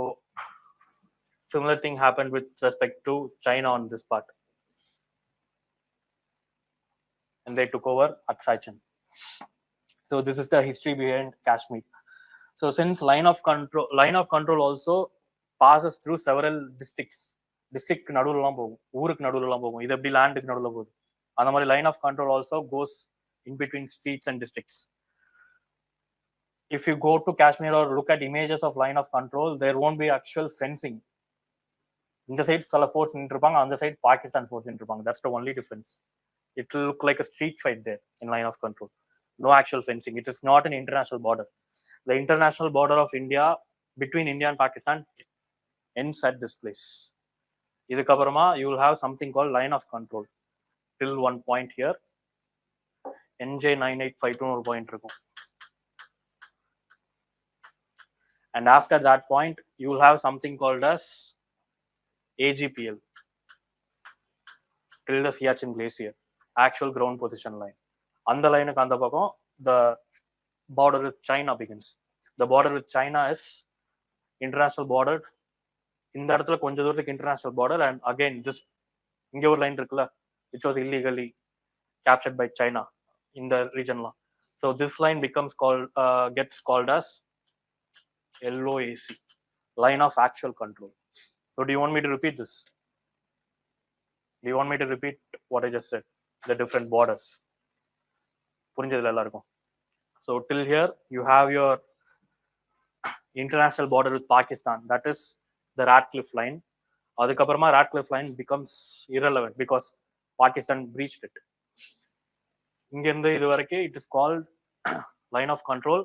similar thing happened with respect to China on this part, and they took over Aksachin. So this is the history behind Kashmir. So since line of control also passes through several districts, district நடுவுலலாம் போகும், ஊருக்கு நடுவுலலாம் போகும், இது எப்படி லேண்டுக்கு நடுவுல போகுது, அந்த மாதிரி line of control also goes in between streets and districts. If you go to Kashmir or look at images of line of control, there won't be actual fencing. இந்த சைடு சில ஃபோர்ஸ் நின்றுப்பாங்க, அந்த சைடு பாகிஸ்தான் ஃபோர்ஸ் நின்றுப்பாங்க. That's the only difference. It will look like a street fight there in line of control. No actual fencing. It is not an international border. The international border of India between India and Pakistan ends at this place. இதுக்கப்புறமா you will have something called line of control till one point here. NJ9852 ஒரு point இருக்கும். And after that point you will have something called as AGPL till the Siachen glacier, actual ground position line. அந்த லைனுக்கு அந்த பக்கம் the border with China begins. The border with China is international border. இந்த இடத்துல கொஞ்ச தூரத்துக்கு international border, and again this இங்க ஒரு லைன் இருக்குல்ல which was illegally captured by China in the region. So this line becomes called gets called as LOAC, line of actual control. So do you want me to repeat this? Do you want me to repeat what I just said, the different borders? புரிஞ்சதுல எல்லாருக்கும்? So till here you have your international border with Pakistan, that is the Radcliffe line. அதுக்கப்புறமா Radcliffe line becomes irrelevant because Pakistan breached it. இங்க இருந்து இது வரைக்கும் it is called line of control.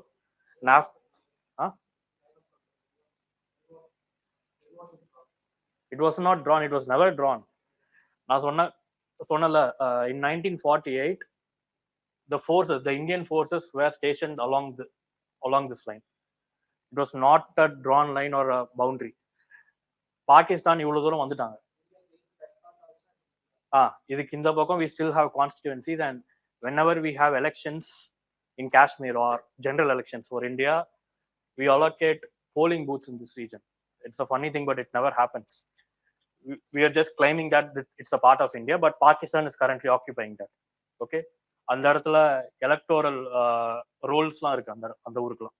It was not drawn, it was never drawn. நான் சொன்னல in 1948 the forces, the Indian forces were stationed along this line. It was not a drawn line or a boundary. Pakistan இவ்வளவு தூரம் வந்துட்டாங்க. இதுக்கு இந்த பக்கம் we still have constituencies, and whenever we have elections in Kashmir or general elections for India, we allocate polling booths in this region. It's a funny thing, but it never happens. We are just claiming that it's a part of India, but Pakistan is currently occupying that. Okay, அந்த இடத்துல electoral ரோல்ஸ்லாம் இருக்கு அந்த ஊருக்குலாம்.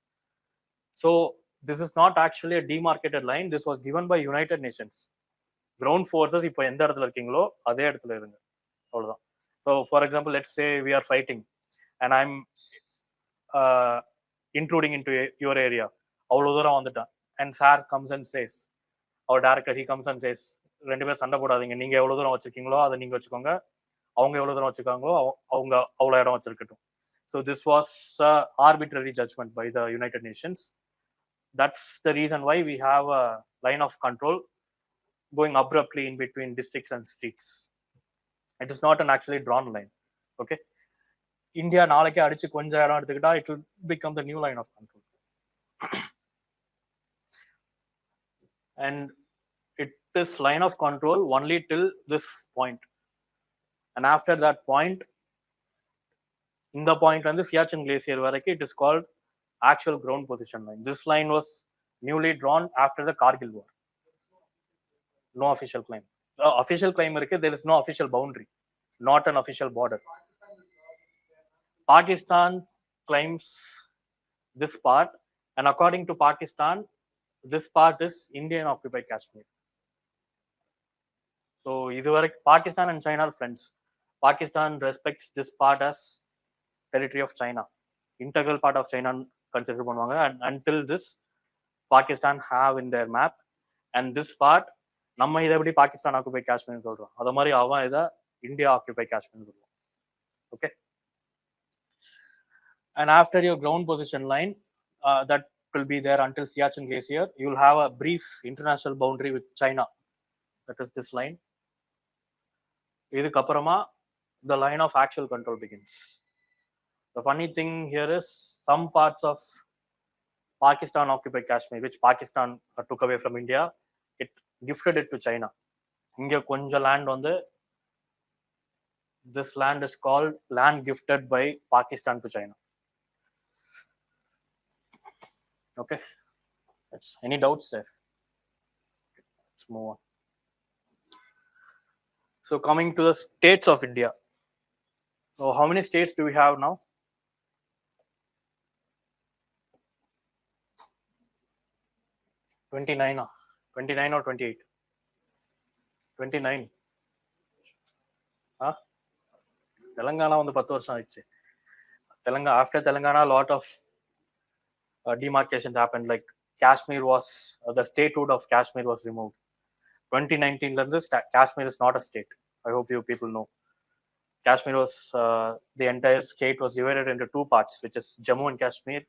So this is not actually a demarcated line. This was given by United Nations. Ground forces இப்போ எந்த இடத்துல இருக்கீங்களோ அதே இடத்துல இருங்க, அவ்வளவுதான். So for example, let's say we are fighting and I'm intruding into your area. அவ்வளவு தூரம் வந்துட்டேன், and sir comes and says, our director, he comes and says, ரெண்டு பேர் சண்டை போடாதீங்க, நீங்க எவ்வளவு தூரம் வச்சிருக்கீங்களோ அதை நீங்க வச்சுக்கோங்க, அவங்க எவ்வளவு தூரம் வச்சிருக்காங்களோ அவங்க அவ்வளவு இடம் வச்சிருக்கட்டும். So this was arbitrary judgment by the United Nations. That's the reason why we have a line of control going abruptly in between districts and streets. It is not an actually drawn line. Okay, India நாளைக்கே அடிச்சு கொஞ்சம் இடம் எடுத்துக்கிட்டா it will become the new line of control. And it is line of control only till this point, and after that point, in the point on the Siachen glacier varaikku, it is called actual ground position line. This line was newly drawn after the Kargil war. No official claim. Official claim irukku, there is no official boundary, not an official border. Pakistan claims this part, and according to Pakistan, this part is Indian occupied Kashmir. So இதுவரைக்கும் Pakistan and China are friends. Pakistan respects this part as territory of China, integral part of China consider பண்ணுவாங்க. And until this, Pakistan have in their map, and this part நம்ம இதை எப்படி Pakistan occupy காஷ்மீர்னு சொல்றோம், அது மாதிரி அவன் இதை இந்தியா ஆக்குபை காஷ்மீர்னு சொல்லுவோம். Okay, and after your ground position line, that will be there until Siachen glacier, you will have a brief international boundary with China, that is this line. இதுக்கப்புறமா the line of actual control begins. The funny thing here is some parts of Pakistan occupied Kashmir, which Pakistan took away from India, it gifted it to China. இங்க கொஞ்சம் land வந்து this land is called land gifted by Pakistan to China. Okay, any doubts there? Let's move on. So coming to the states of India. So how many states do we have now? 29 or 28? 29. Telangana வந்து 10 வருஷம் ஆயிடுச்சு. After Telangana, a lot of demarcations happened. Like Kashmir was, the statehood of Kashmir was removed. 2019 Kashmir is not a state. I hope you people know. Kashmir was the entire state was divided into two parts, which is Jammu and Kashmir.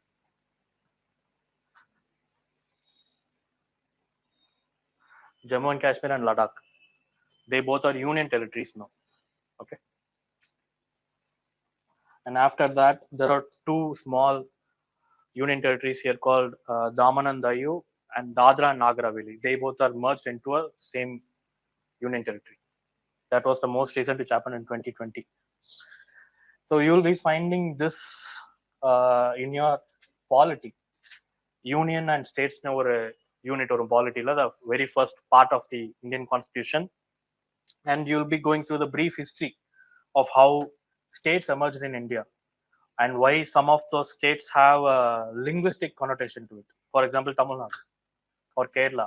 Jammu and Kashmir and Ladakh. They both are union territories now. Okay. And after that, there are two small union territories here called Daman and Diu and Dadra and Nagar Haveli. They both are merged into a same union territory. That was the most recent, which happened in 2020. So you will be finding this in your polity. Union and states over unit or polity, the very first part of the Indian Constitution. And you'll be going through the brief history of how states emerged in India and why some of those states have a linguistic connotation to it. For example, Tamil Nadu or Kerala,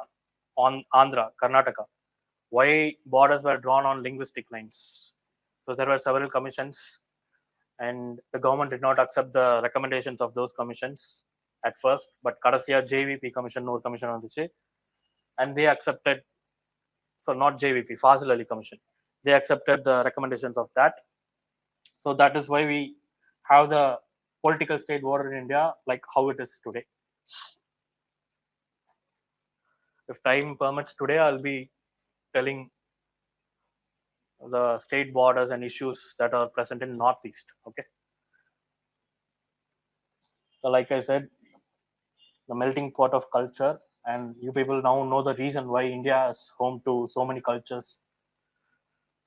on Andhra, Karnataka. Why borders were drawn on linguistic lines. So there were several commissions, and the government did not accept the recommendations of those commissions at first. But Kadasiya JVP commission, no commission on the and they accepted. So not JVP, Fazil Ali commission. They accepted the recommendations of that. So that is why we have the political state border in India like how it is today. If time permits today, I'll be telling the state borders and issues that are present in Northeast. Okay. So like I said, the melting pot of culture, and you people now know the reason why India is home to so many cultures.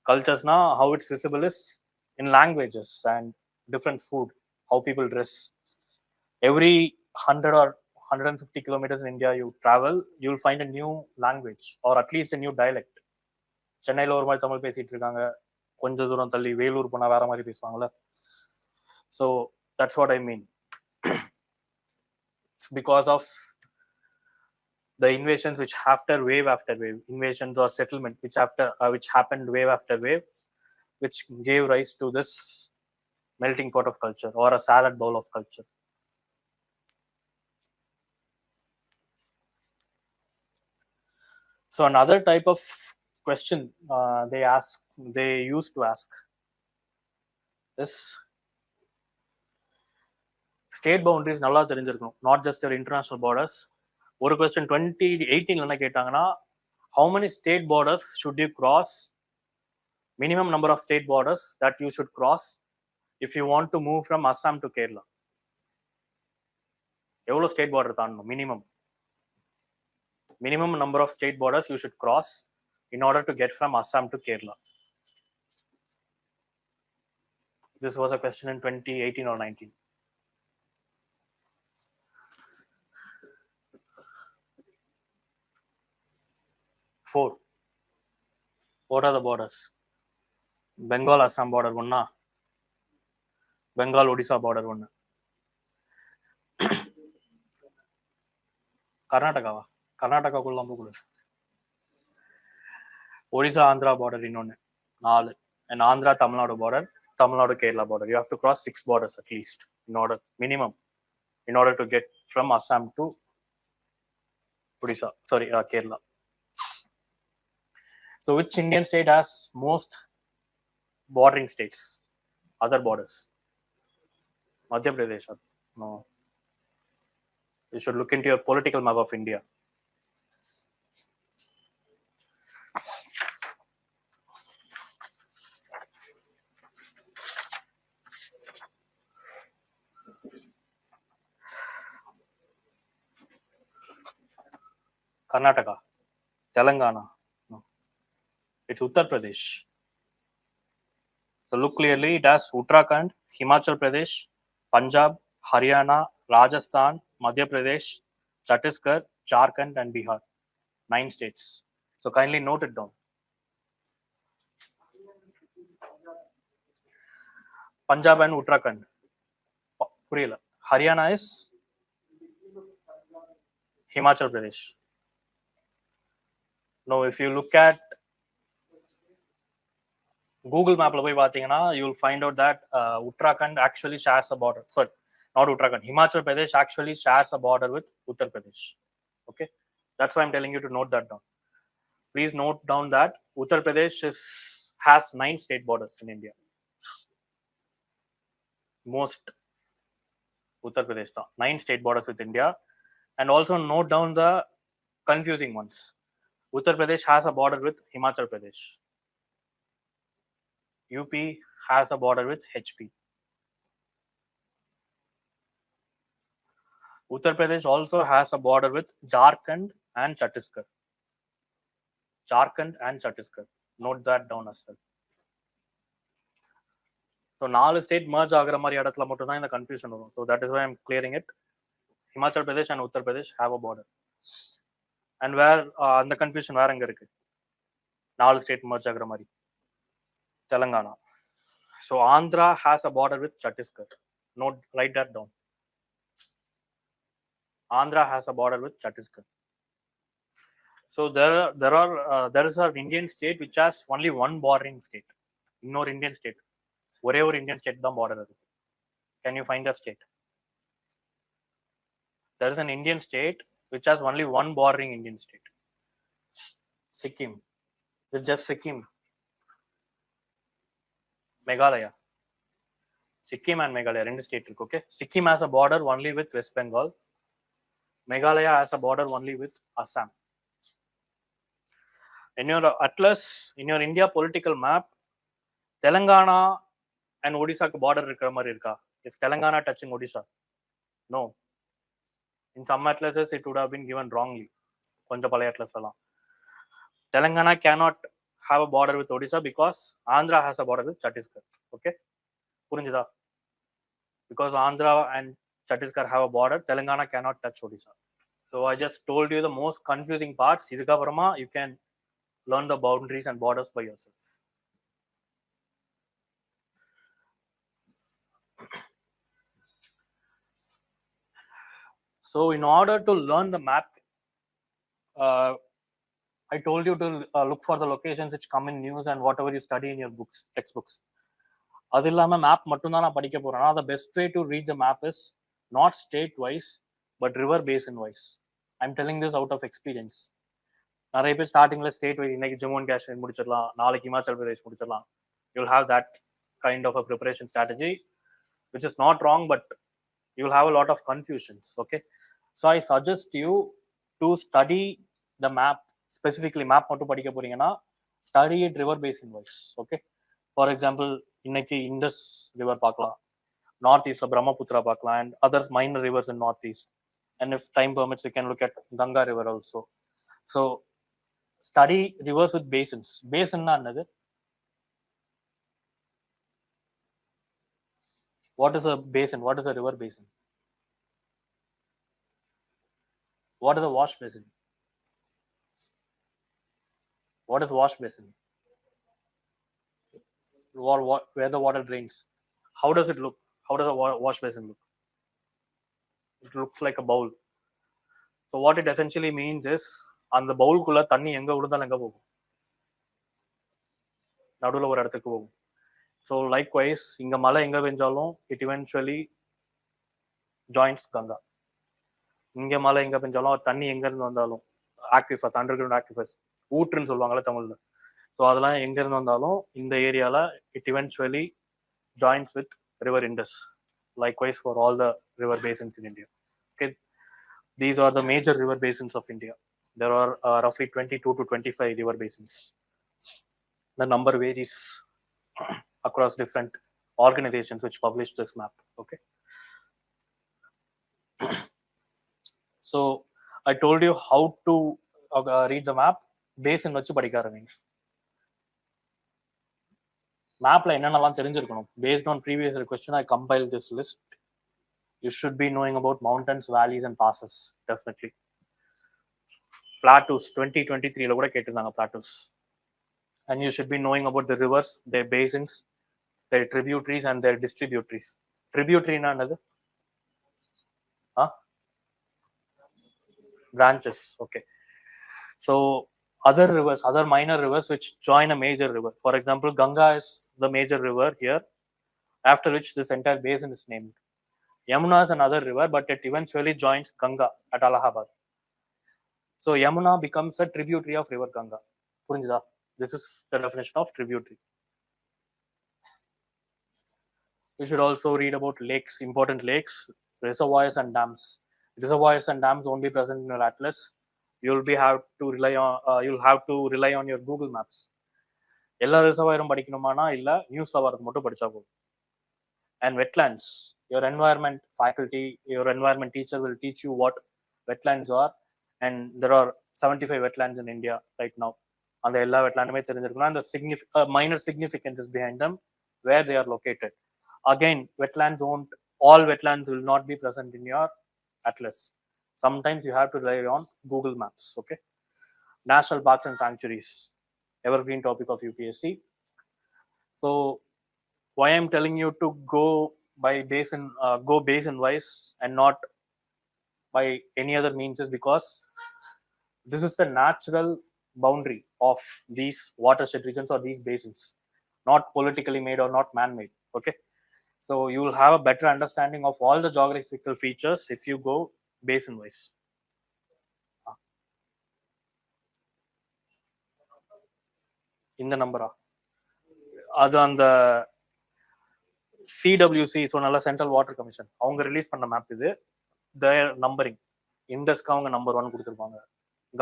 Cultures now, how it's visible is in languages and different food, how people dress. Every 100 or 150 kilometers in India you travel, you'll find a new language or at least a new dialect. சென்னையில் ஒரு மாதிரி தமிழ் பேசிட்டு இருக்காங்க, கொஞ்ச தூரம் தள்ளி வேலூர் போனால் வேற மாதிரி பேசுவாங்கல்ல. So that's what I mean. It's because of the invasions which after wave, invasions or settlement which happened wave after wave, which gave rise to this melting pot of culture or a salad bowl of culture. So another type of question they used to ask is state boundaries நல்லா தெரிஞ்சிருக்கணும், not just your international borders. ஒரு question 2018 என்ன கேட்டாங்கன்னா, how many state borders should you cross, minimum number of state borders that you should cross if you want to move from Assam to Kerala. எவ்வளவு state border தாண்டணும், minimum number of state borders you should cross in order to get from Assam to Kerala. This was a question in 2018 or 19. Four. What are the borders? Bengal Assam border one, Bengal Odisha border one, Karnataka kullambu, Odisha Andhra border innone 4, and Andhra Tamil Nadu border, Tamil Nadu Kerala border. You have to cross 6 borders at least minimum in order to get from Assam to Odisha, Kerala. So which Indian state has most bordering states, other borders? Madhya Pradesh? No. You should look into your political map of India. Karnataka, Telangana. No. It's Uttar Pradesh. So look clearly, it has Uttarakhand, Himachal Pradesh, Punjab, Haryana, Rajasthan, Madhya Pradesh, Chhattisgarh, Jharkhand, and Bihar. 9 states. So kindly note it down. Punjab and Uttarakhand. Haryana is Himachal Pradesh. Now, if you look at Google map, you'll find out that Uttarakhand actually shares a border. Sorry, not Uttarakhand. Himachal Pradesh actually shares a border with Uttar Pradesh. Okay, that's why I'm telling you to note that down. Please note down that Uttar Pradesh has 9 state borders in India. Most Uttar Pradesh, 9 state borders with India. And also note down the confusing ones. Uttar Pradesh has a border with Himachal Pradesh. UP has a border with HP. Uttar Pradesh also has a border with Jharkhand and Chhattisgarh. Jharkhand and Chhattisgarh. Note that down as well. So, 4 state merge ஆகிற மாதிரி இடத்துல மட்டும் தான் இந்த confusion வரும். So that is why I am clearing it. Himachal Pradesh and Uttar Pradesh have a border. And where அந்த confusion வேற எங்க இருக்கு? 4 state merge ஆகிற மாதிரி. Telangana. So Andhra has a border with Chhattisgarh. Note, write that down. Andhra has a border with Chhattisgarh. So there is an Indian state which has only one bordering state. Innor Indian state. ஒரே ஒரு Indian state தான் border அது. Can you find that state? There is an Indian state which has only one bordering Indian state. Sikkim. Is it just Sikkim? Meghalaya. Sikkim and Meghalaya, two states. Okay. Sikkim has a border only with West Bengal. Meghalaya has a border only with Assam. In your atlas, in your India political map, Telangana and Odisha border இருக்கிற மாதிரி இருக்கா? Is Telangana touching Odisha? No. In some atlases, it would have been given wrongly. கொஞ்சம் பழைய atlas எல்லாம். Telangana cannot have a border with Odisha because Andhra has a border with Chhattisgarh. Okay? புரிஞ்சுதா? Because Andhra and Chhattisgarh have a border, Telangana cannot touch Odisha. So I just told you the most confusing parts. இதுக்கப்புறமா you can learn the boundaries and borders by yourself. So in order to learn the map, I told you to look for the locations which come in news and whatever you study in your books, textbooks. அது இல்லாம map மட்டும் தான் நான் படிக்க போறேன்னா the best way to read the map is not state wise but river basin wise. I'm telling this out of experience. நிறைய பேர் ஸ்டார்டிங்ல ஸ்டேட் வைஸ் இன்னைக்கு ஜம்மு அண்ட் காஷ்மீர் முடிச்சிடலாம், நாளைக்கு இமாச்சல் பிரதேஷ் முடிச்சிடலாம். You'll have that kind of a preparation strategy, which is not wrong, but you'll have a lot of confusions. Okay, so I suggest you to study the map, specifically map மட்டும் படிக்க போறீங்கன்னா study it river basin wise. Okay, for example, இன்னைக்கு Indies river பார்க்கலாம், north ஈஸ்ட்ல Brahmaputra பார்க்கலாம், and other minor rivers in north east, and if time permits we can look at Ganga river also. So study rivers with basins. Basin na annadu? What is a basin? What is a river basin? What is a wash basin? What is wash basin? Or where the water drains. How does it look? How does a wash basin look? It looks like a bowl. So what it essentially means is அந்த பவுலுக்குள்ள தண்ணி எங்க விழுந்தாலும் எங்க போகும்? நடுவில் ஒரு இடத்துக்கு போகும். ஸோ லைக் வைஸ் இங்க மழை எங்க பெஞ்சாலும் இட் இவென்ச்சுவலி ஜாயின்ஸ் கங்கா. இங்க மழை எங்க பெஞ்சாலும் தண்ணி எங்க இருந்து வந்தாலும் ஆக்விஃபர்ஸ், அண்டர் கிரவுண்ட் ஆக்விஃபர்ஸ், ஊற்றுன்னு சொல்லுவாங்கல்ல தமிழ்ல. ஸோ அதெல்லாம் எங்க இருந்து வந்தாலும் இந்த ஏரியால it eventually joins with river Indus. Likewise for all the river basins in India. Okay, these are the major river basins of India. There are roughly 22 to 25 river basins. The number varies across different organizations which publish this map. Okay, so I told you how to read the map. Basin வச்சு படிக்க ஆரம்பிங்க. மேப்ல என்னென்னலாம் தெரிஞ்சிருக்கணும்? Based on previous question, I compiled this list. You should be knowing about mountains, valleys and passes. Definitely. Plateaus 2023 la kuda kettiranga plateaus. And you should be knowing about the rivers, their basins, their tributaries and their distributaries. Tributary na another? Branches. Okay. So other rivers, other minor rivers which join a major river. For example, Ganga is the major river here, after which this entire basin is named. Yamuna is another river, but it eventually joins Ganga at Allahabad. So Yamuna becomes a tributary of river Ganga. புரிஞ்சுதா? This is the definition of tributary. You should also read about lakes, important lakes, reservoirs and dams. Reservoirs and dams won't be present in your atlas. You'll have to rely on your Google Maps. எல்லா ரிசர்வாயரும் படிக்கணுமானா இல்ல, நியூஸ்ல வரது மட்டும் படிச்சா போதும். And wetlands, your environment faculty, your environment teacher will teach you what wetlands are, and there are 75 wetlands in India right now. அந்த எல்லா wetlandமே தெரிஞ்சிருக்கணும். And the minor significance is behind them, where they are located. Again, all wetlands will not be present in your atlas. Sometimes you have to rely on Google Maps. Okay. National parks and sanctuaries, evergreen topic of UPSC. So why I'm telling you to go by basin wise and not by any other means is because this is the natural boundary of these watershed regions or these basins, not politically made or not man-made. Okay. So you will have a better understanding of all the geographical features if you go basin wise. இந்த நம்பரா? அது அந்த CWC சொன்னால, central water commission, அவங்க release பண்ண map இது. their numbering, இண்டஸ்க்கு அவங்க number 1 கொடுத்துருப்பாங்க,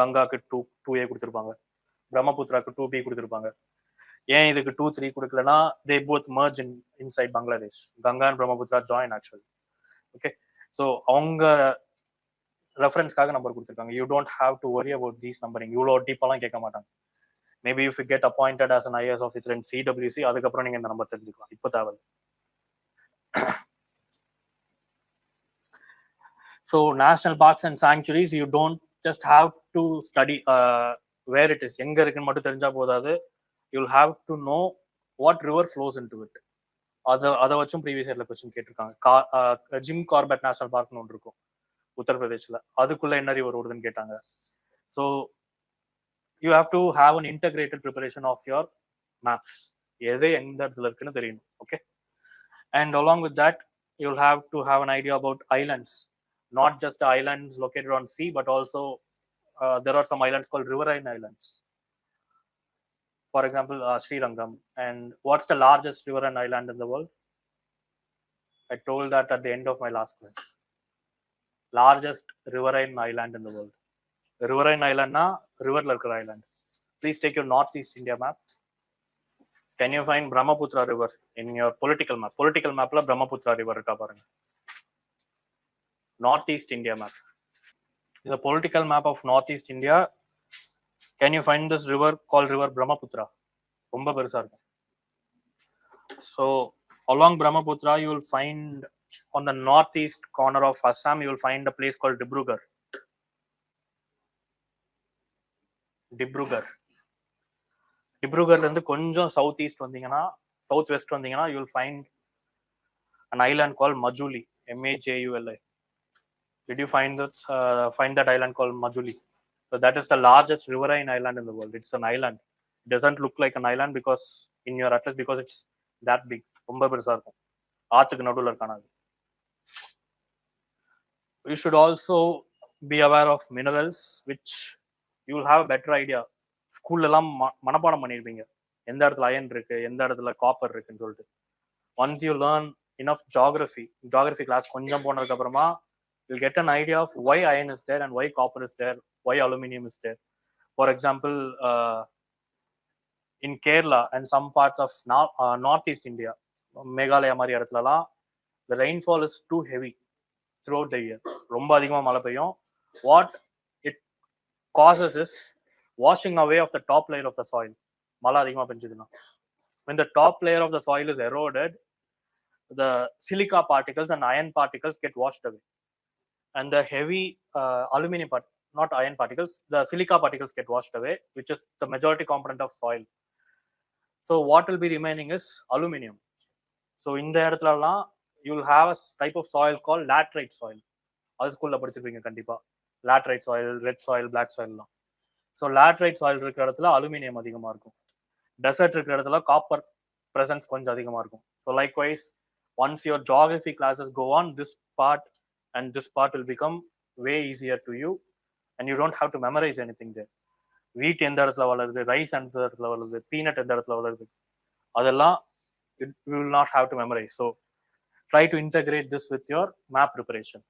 கங்காக்கு 2A கொடுத்துருப்பாங்க, பிரம்மபுத்திராக்கு 2B கொடுத்துருப்பாங்க. ஏன் இதுக்கு 2, 3 கொடுக்கலனா, they both merge inside Bangladesh. Ganga and Brahmaputra join actually. Okay, so அவங்க ரெஃபரன்ஸ்க்காக நம்பர் கொடுத்துருக்காங்க. You don't have to worry about these numbering. இவ்வளோ டீப்பாலாம் கேட்க மாட்டாங்க. Maybe if you get appointed as an IAS officer in CWC, அதுக்கப்புறம் நீங்க இந்த number தெரிஞ்சுக்கலாம். இப்போ தேவை. So national parks and sanctuaries, you don't just have to study where it is, எங்க இருக்குன்னு மட்டும் தெரிஞ்சா போதாது. You'll have to know what river flows into it. அதை வச்சும் ப்ரீவியஸ் இயர்ல கொஸ்டின் கேட்டிருக்காங்க. ஜிம் கார்பெட் நேஷனல் பார்க்னு ஒன்று இருக்கும் உத்தரப்பிரதேஷ்ல, அதுக்குள்ள என்ன ரிவர் ஓடுதுன்னு கேட்டாங்க. So you have to have an integrated preparation of your maps. எது எந்த இடத்துல இருக்குன்னு தெரியணும். Okay. And along with that you'll have to have an idea about islands, not just the islands located on sea, but also there are some islands called riverine islands. For example, Sri Lanka. And what's the largest riverine island in the world? I told that at the end of my last class. Largest riverine island in the world. Riverine island na river la irukra island. Please take your northeast India map. Can you find Brahmaputra river in your political map? Political map la Brahmaputra river irukka parunga. Northeast India map. The political map of northeast India. Can you find this river called river Brahmaputra? ரொம்ப பெருசா இருக்கும். So along Brahmaputra, you will find on the northeast corner of Assam, you will find a place called Dibrugarh. Dibrugarh இருந்து கொஞ்சம் south east வந்தீங்கன்னா, south west வந்தீங்கன்னா, you will find an island called Majuli, Majuli. Did you find that island called Majuli? So that is the largest riverine island in the world. It's an island. It doesn't look like an island because in your atlas, because it's that big. ரொம்ப பெருசா இருக்கும். ஆத்துக்கு நடுவுல இருக்கானது. You should also be aware of minerals, which you will have a better idea. ஸ்கூல்ல எல்லாம் மனப்பாடம் பண்ணிருப்பீங்க, எந்த இடத்துல அயன் இருக்கு, எந்த இடத்துல காப்பர் இருக்குன்னு சொல்லிட்டு. Once you learn enough geography class கொஞ்சம் போனதுக்கு அப்புறமா, you'll get an idea of why iron is there and why copper is there, why aluminium is there. For example, in Kerala and some parts of northeast India, Meghalaya மாதிரி இடத்துலலாம், the rainfall is too heavy throughout the year. ரொம்ப அதிகமா மழை பெய்யும். What it causes is washing away of the top layer of the soil. மழை அதிகமா பெஞ்சதுன்னா, when the top layer of the soil is eroded, the silica particles and iron particles get washed away, and the heavy aluminium not iron particles, the silica particles get washed away, which is the majority component of soil. So what will be remaining is aluminium. So in the இடத்துலலாம் you will have a type of soil called laterite soil. அது ஸ்கூல்ல படிச்சிருப்பீங்க கண்டிப்பா. laterite soil, red soil, black soil எல்லாம். So laterite soil இருக்கிற இடத்துல aluminium அதிகமா இருக்கும். டெசர்ட் இருக்கிற இடத்துல காப்பர் presence கொஞ்சம் அதிகமா இருக்கும். So likewise, once your geography classes go on, this part will become way easier to you, and you don't have to memorize anything there. wheat எந்த இடத்துல வளருது, ரைஸ் எந்த இடத்துல வளருது, பீனட் எந்த இடத்துல வளருது, அதெல்லாம் you will not have to memorize. So try to integrate this with your map preparation.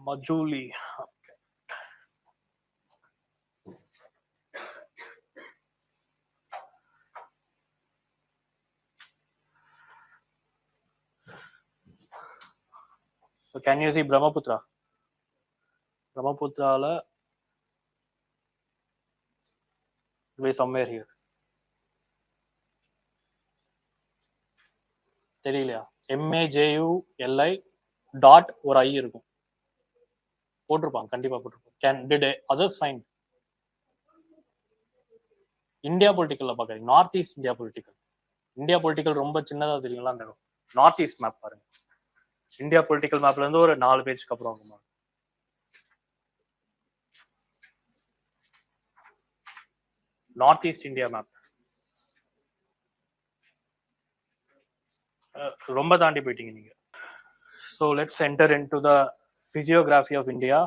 Majuli. So can you see Brahmaputra? Brahmaputra will be somewhere here. தெரியலையா? MAJULI டாட் ஒரு ஐ இருக்கும், போட்டிருப்பாங்க, கண்டிப்பா போட்டிருப்பாங்க. Can did others find? India பொலிட்டிக்கல்ல பாக்குறீங்க, north east India political. India political ரொம்ப சின்னதா தெரியுங்களா அந்த நார்த் ஈஸ்ட் மேப் பாருங்க. இந்தியா பொலிட்டிக்கல் மேப்ல இருந்து ஒரு 4 பேஜ்க்கு அப்புறம் நார்த் ஈஸ்ட் இந்தியா மேப். ரொம்ப தாண்டி போயிட்டீங்க நீங்க. So let's enter into the physiography of India.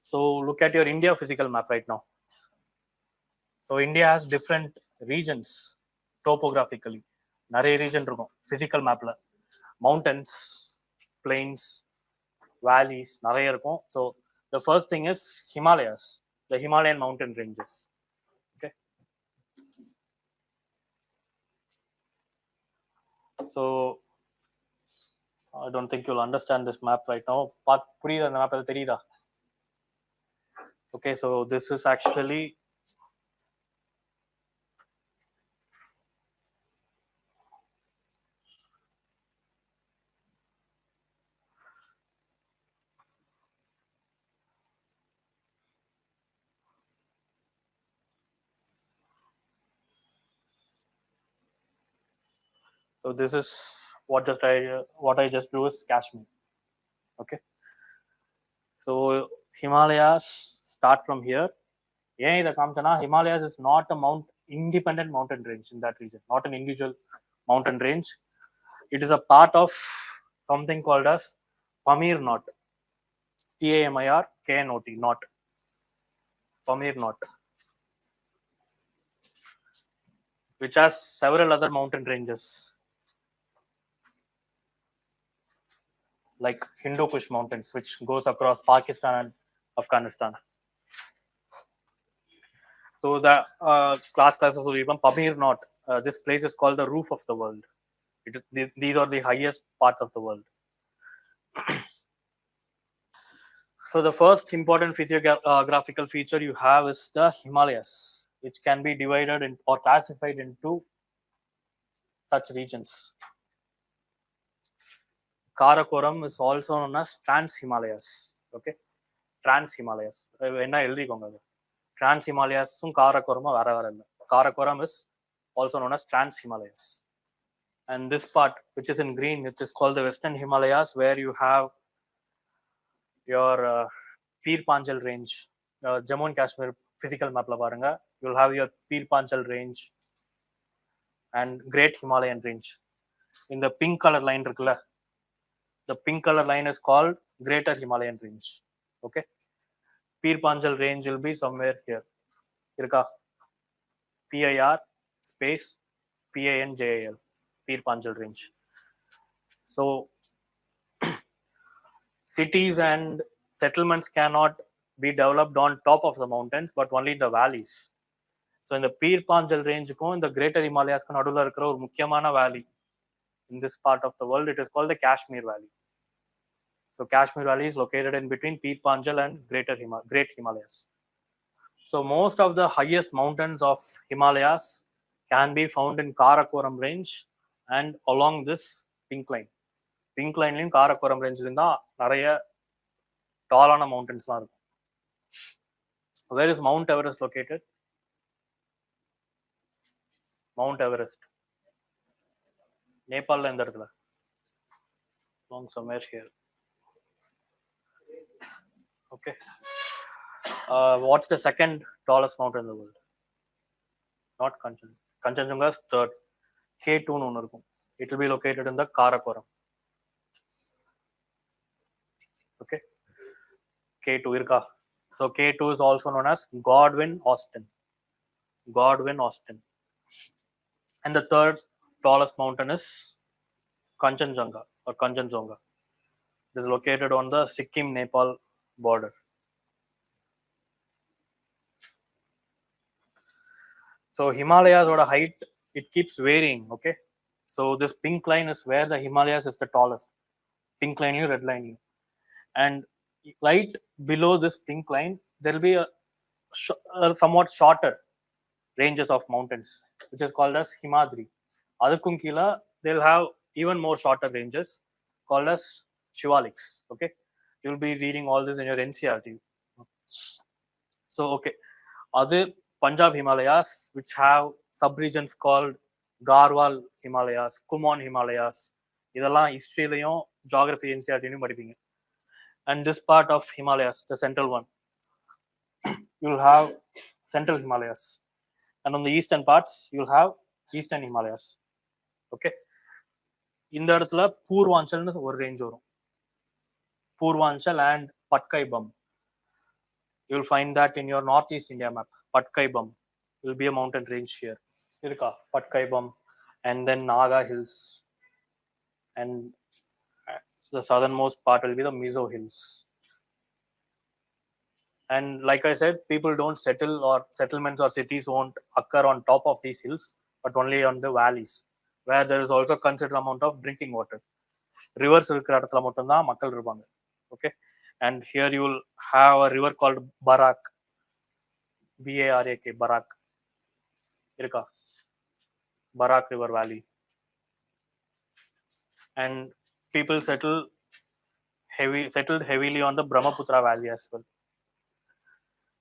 So look at your India physical map right now. So India has different regions topographically. நிறைய region இருக்கும் physical mapல. Mountains, plains, valleys நிறைய இருக்கும். So the first thing is Himalayas, the Himalayan mountain ranges. Okay. So I don't think you'll understand this map right now. புரியுதா அந்த map தெரியுதா? Okay, so this is actually so this is what I just do is Kashmir. Okay, so Himalayas start from here. ஏன் இதை காமிச்சனா, Himalayas is not a independent mountain range in that region, not an individual mountain range. It is a part of something called as Pamir Knot, PAMIR KNOT, knot, Pamir Knot, which has several other mountain ranges like Hindu Kush mountains, which goes across Pakistan and Afghanistan. So the classes will be Pamir Knot. This place is called the roof of the world. These are the highest parts of the world. So the first important physiographical feature you have is the Himalayas, which can be divided or classified into such regions. Karakoram is also known as Trans Himalayas. Okay, Trans Himalayas. என்ன எழுதிக்கோங்க, Trans Himalayas Karakoram வேற வேற இல்ல. Karakoram is also known as Trans Himalayas. And this part, which is in green, it is called the Western Himalayas, where you have your Pir Panjal range. Jammu and Kashmir physical map la parunga, you'll have your Pir Panjal range and Great Himalayan range. In the pink color line irukla, the pink color line is called Greater Himalayan range. Okay, Pir Panjal range will be somewhere here. Irka PIR space PANJAL, Pir Panjal range. So cities and settlements cannot be developed on top of the mountains, but only in the valleys. So in the Pir Panjal range in the Greater Himalayas nadula irukra or mukyamana valley in this part of the world, it is called the Kashmir Valley. So Kashmir Valley is located in between Pir Panjal and Great Himalayas. So most of the highest mountains of Himalayas can be found in Karakoram range and along this pink line. Pink line in Karakoram range இருந்தா நிறைய டாலான மவுண்டன்ஸ்லாம் இருக்கும். Where is Mount Everest located? Mount Everest நேபாளில் எந்த இடத்துல? Along somewhere here. Okay. What's the second tallest mountain in the world? Not Kanchenjunga. Kanchenjunga is third. K2 னு ஒன்று இருக்கும். It will be located in the Karakoram. Okay. K2 irka. So K2 is also known as Godwin Austen. Godwin Austen. And the third tallest mountain is Kanchenjunga or Kanchenjunga. It is located on the Sikkim-Nepal border. So Himalayas or a height, it keeps varying. Okay. So this pink line is where the Himalayas is the tallest. Pink line, red line. And right below this pink line, there will be a somewhat shorter ranges of mountains, which is called as Himadri. Adukkum Kila, they'll have even more shorter ranges called as Shivaliks. Okay. You'll be reading all this in your NCRT. So, okay. Other Punjab Himalayas, which have subregions called Garhwal Himalayas, Kumon Himalayas, இதெல்லாம் ஹிஸ்ட்ரியிலையும் geography என்சிஆர்டிலையும் படிப்பீங்க. And this part of Himalayas, the central one, you'll have central Himalayas. And on the eastern parts, you'll have eastern Himalayas. Okay. இந்த இடத்துல பூர்வாஞ்சல்னு ஒரு range வரும். Purvanchal and Patkaibam. You'll find that in your northeast India map. Patkaibam will be a mountain range here. Irka, Patkaibam, and then Naga Hills. And the southernmost part will be the Mizo Hills. And like I said, people don't settle, or settlements or cities won't occur on top of these hills, but only on the valleys, where there is also considerable amount of drinking water. Rivers இருக்கிற இடத்துல மட்டும்தான் மக்கள் இருப்பாங்க. Okay. And here you will have a river called Barak. Barak. Barak. Irka. Barak River Valley. And people settled heavily on the Brahmaputra Valley as well.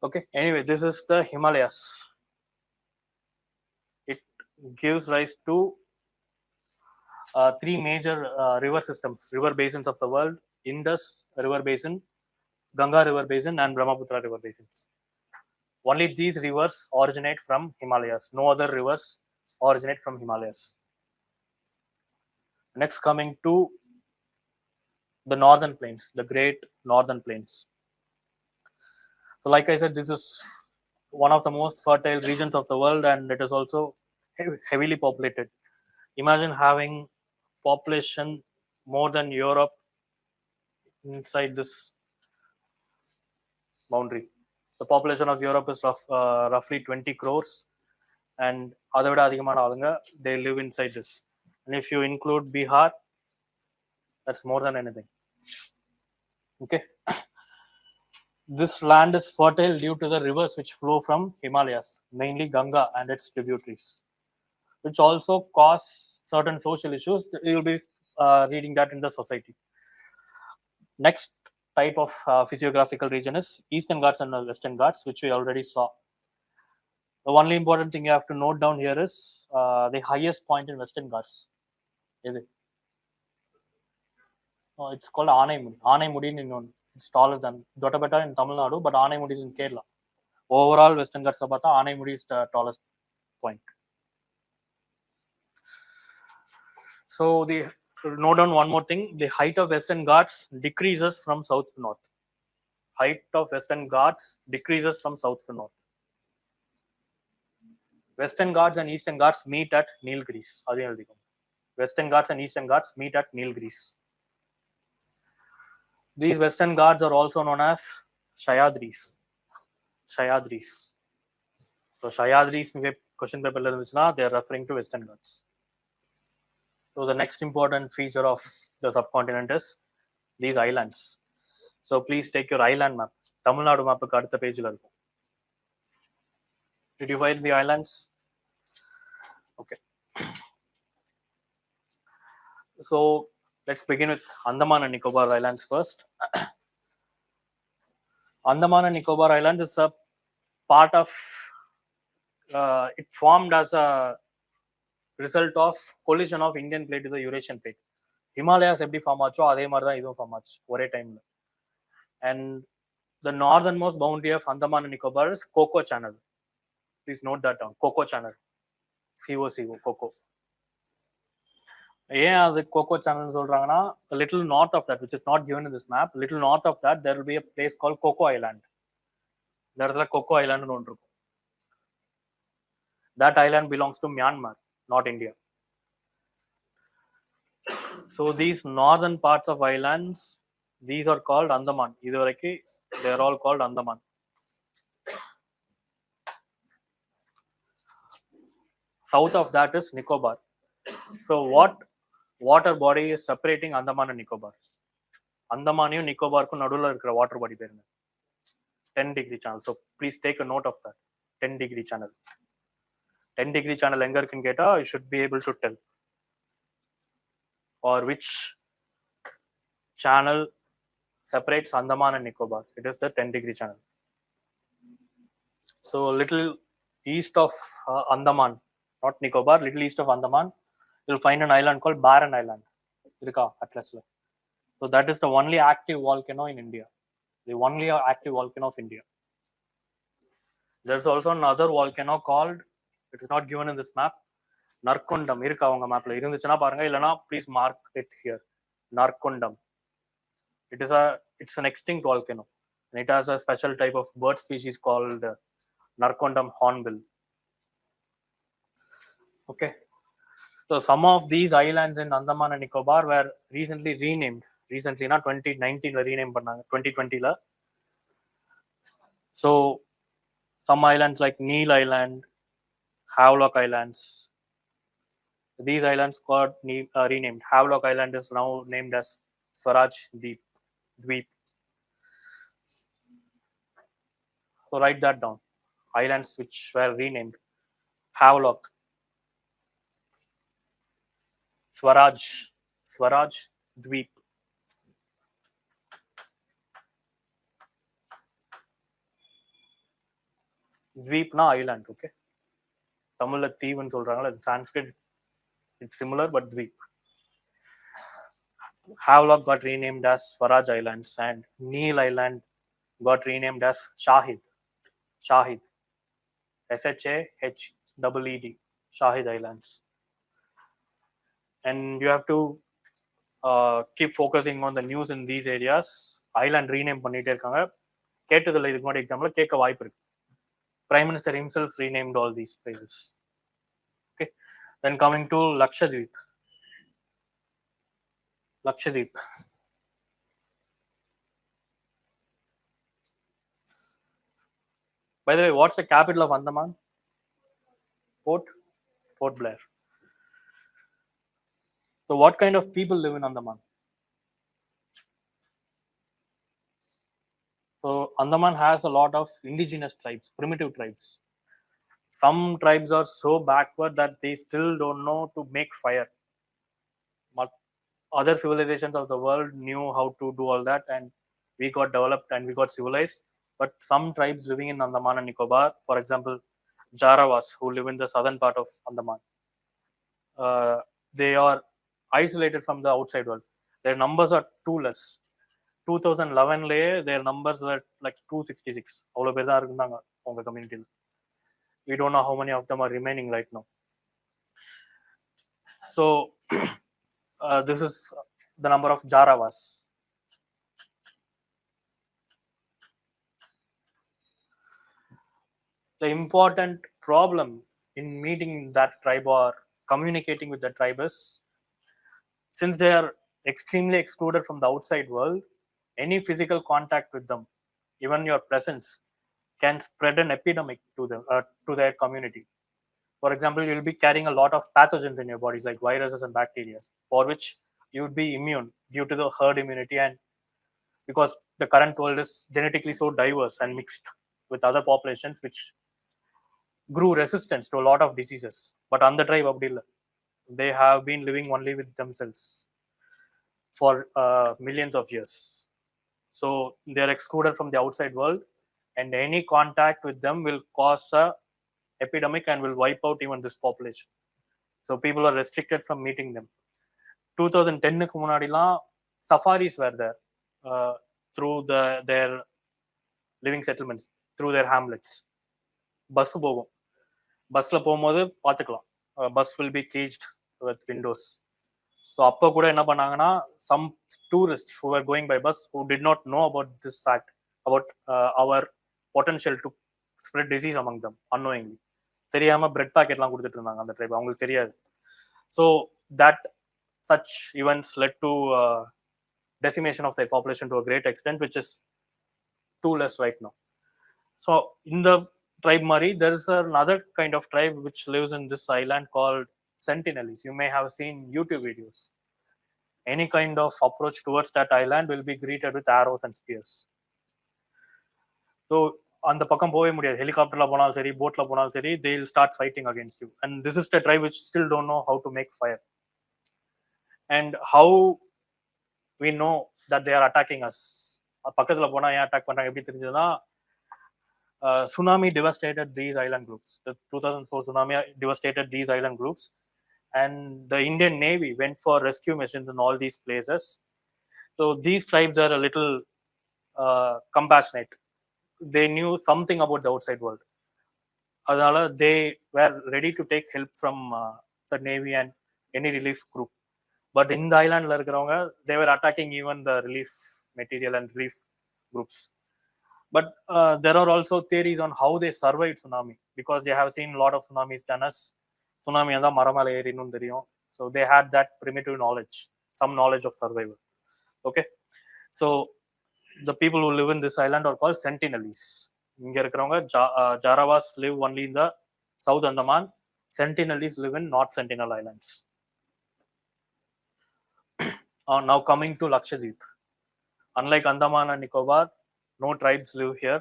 Okay. Anyway, this is the Himalayas. It gives rise to three major river systems, river basins of the world: Indus River Basin, Ganga River Basin, and Brahmaputra River Basins. Only these rivers originate from Himalayas. No other rivers originate from Himalayas. Next, coming to the northern plains, the great northern plains. So like I said, this is one of the most fertile regions of the world, and it is also heavily populated. Imagine having population more than Europe inside this boundary. The population of Europe is roughly 20 crores, and அதை விட அதிகமான ஆளுங்க they live inside this. And if you include Bihar, that's more than anything. Okay. This land is fertile due to the rivers which flow from Himalayas, mainly Ganga and its tributaries, which also cause certain social issues. You will be reading that in the society. Next type of physiographical region is Eastern Ghats and Western Ghats, which we already saw. The only important thing you have to note down here is the highest point in Western Ghats. It's called Anaimudi. Anaimudi in known. It's taller than Dotabetta in Tamil Nadu, but Anaimudi is in Kerala. Overall, Western Ghats Sabata, Anaimudi is the tallest point. So the note down one more thing: the height of Western Ghats decreases from south to north. Height of Western Ghats decreases from south to north. Western Ghats and Eastern Ghats meet at Nilgiris. Western Ghats and Eastern Ghats meet at Nilgiris. These Western Ghats are also known as Sahyadris. Sahyadris. So Sahyadris question paper they are referring to Western Ghats. So the next important feature of the subcontinent is these islands. So please take your island map. Tamil Nadu map ku adutha page la irukum. Did you find the islands? Okay. So let's begin with Andaman and Nicobar Islands first. Andaman and Nicobar Islands is a part of it formed as a result of collision of Indian plate with the Eurasian plate. Himalayas எப்படி form ஆச்சோ அதே மாதிரி தான் இதுவும் form ஆச்சு ஒரே டைம்ல. And the northernmost boundary of Andaman and Nicobar is Coco Channel. Please note that down. Coco Channel. COCO, Coco. ஏன் அது கோகோ சேனல் சொல்றாங்கன்னா, a little north of that, which is not given in this map, little north of that there will be a place called Coco Island. இந்த இடத்துல cocoa ஐலாண்ட்னு ஒன்று இருக்கும். That island belongs to Myanmar, not India. So these northern parts of islands, these are called Andaman. இதுவரைக்கும் they are all called Andaman. South of that is Nicobar. So what water body is separating Andaman and Nicobar? அந்தமானையும் நிக்கோபாருக்கும் நடுவில் இருக்கிற water body பேருங்க 10-degree channel. So please take a note of that. 10-degree channel. 10-degree channel எங்க இருக்குன்னு கேட்டா you should be able to tell. Or which channel separates Andaman and Nicobar? It is the 10-degree channel. So little east of Andaman, not Nicobar, little east of Andaman, you'll find an island called Barren Island. Irka Atlasla. So that is the only active volcano in India. The only active volcano of India. There's also another volcano called, it is not given in this map, Narkundam. Irka avanga mapla irunduchana parunga illana please mark it here. Narkundam. It's an extinct volcano. And it has a special type of bird species called Narkundam hornbill. Okay. So some of these islands in Andaman and Nicobar were recently renamed. Recently, not 2019 renamed பண்ணாங்க 2020 la. So some islands like Neil Island, Havelock Islands, these islands got renamed. Havelock Island is now named as Swaraj Dweep. So write that down. Islands which were renamed. Havelock, Swaraj Dweep. Dweepna island, okay. Tamil தீவுன்னு சொல்றாங்கல, Sanskrit it's similar but Dweep. Havelock got renamed as Swaraj Islands and Neil Island got renamed as Shahid. SHAHEED. Shahid Islands. And you have to keep focusing on the news in these areas. Island rename பண்ணிட்டே இருக்காங்க. கேட்டதில்லை இதுக்கு முன்னாடி எக்ஸாம்ல கேட்க வாய்ப்பு இருக்கு. Prime Minister himself renamed all these places. Okay. Then coming to Lakshadweep. By the way, what's the capital of Andaman? Port Blair. So what kind of people live in Andaman? So Andaman has a lot of indigenous tribes, primitive tribes. Some tribes are so backward that they still don't know to make fire. But other civilizations of the world knew how to do all that, and we got developed and we got civilized. But some tribes living in Andaman and Nicobar, for example, Jarawas, who live in the southern part of Andaman, they are isolated from the outside world. Their numbers are too less. 2011 their numbers were like 266. அவ்வளோ பேர் தான் இருந்தாங்க அவங்க கம்யூனிட்டியில். We don't know how many of them are remaining right now. So this is the number of Jarawas. The important problem in meeting that tribe or communicating with the tribe is, since they are extremely excluded from the outside world, any physical contact with them, even your presence, can spread an epidemic to them, to their community. For example, you'll be carrying a lot of pathogens in your bodies like viruses and bacteria, for which you would be immune due to the herd immunity, and because the current world is genetically so diverse and mixed with other populations which grew resistance to a lot of diseases. But on the tribe Abdillah, they have been living only with themselves for millions of years. So they are excluded from the outside world, and any contact with them will cause a epidemic and will wipe out even this population. So people are restricted from meeting them. 2010 க்கு முன்னாடிலாம் safaris were there through their living settlements, through their hamlets. Bus போகும், பஸ்ல போகும்போது பார்த்துக்கலாம். Bus will be caged with windows. So அப்போ கூட என்ன பண்ணாங்கன்னா, some tourists who were going by bus who did not know about this fact, about our potential to spread disease among them unknowingly. தெரியாம bread பாக்கெட்லாம் கொடுத்துட்டு இருந்தாங்க அந்த try, அவங்களுக்கு தெரியாது. So that such events led to decimation of their population to a great extent, which is too less right now. So in the tribe Mari, there is another kind of tribe which lives in this island called Sentinelese. You may have seen YouTube videos. Any kind of approach towards that island will be greeted with arrows and spears. So அந்த பக்கம் போகவே முடியாது, ஹெலிகாப்டர்ல போனாலும் சரி, போட்ல போனாலும் சரி, they will start fighting against you. And this is the tribe which still don't know how to make fire. And how we know that they are attacking us? பக்கத்துல போனா ஏன் அட்டாக் பண்றாங்க எப்படி தெரிஞ்சதுன்னா, tsunami devastated these island groups. The 2004 tsunami devastated these island groups, and the Indian Navy went for rescue missions in all these places. So these tribes are a little compassionate. They knew something about the outside world. Adala they were ready to take help from the Navy and any relief group. But in the island la irukravanga, they were attacking even the relief material and relief groups. But there are also theories on how they survived tsunami, because they have seen a lot of tsunamis done us. Tsunami andha maramala erinum theriyum. So they had that primitive knowledge, some knowledge of survival. Okay, so the people who live in this island are called Sentinelese. இங்க இருக்கிறவங்க Jarawas live only in the South Andaman. Sentinelese live in North Sentinel Islands. Now coming to Lakshadweep. Unlike Andaman and Nicobar, no tribes live here.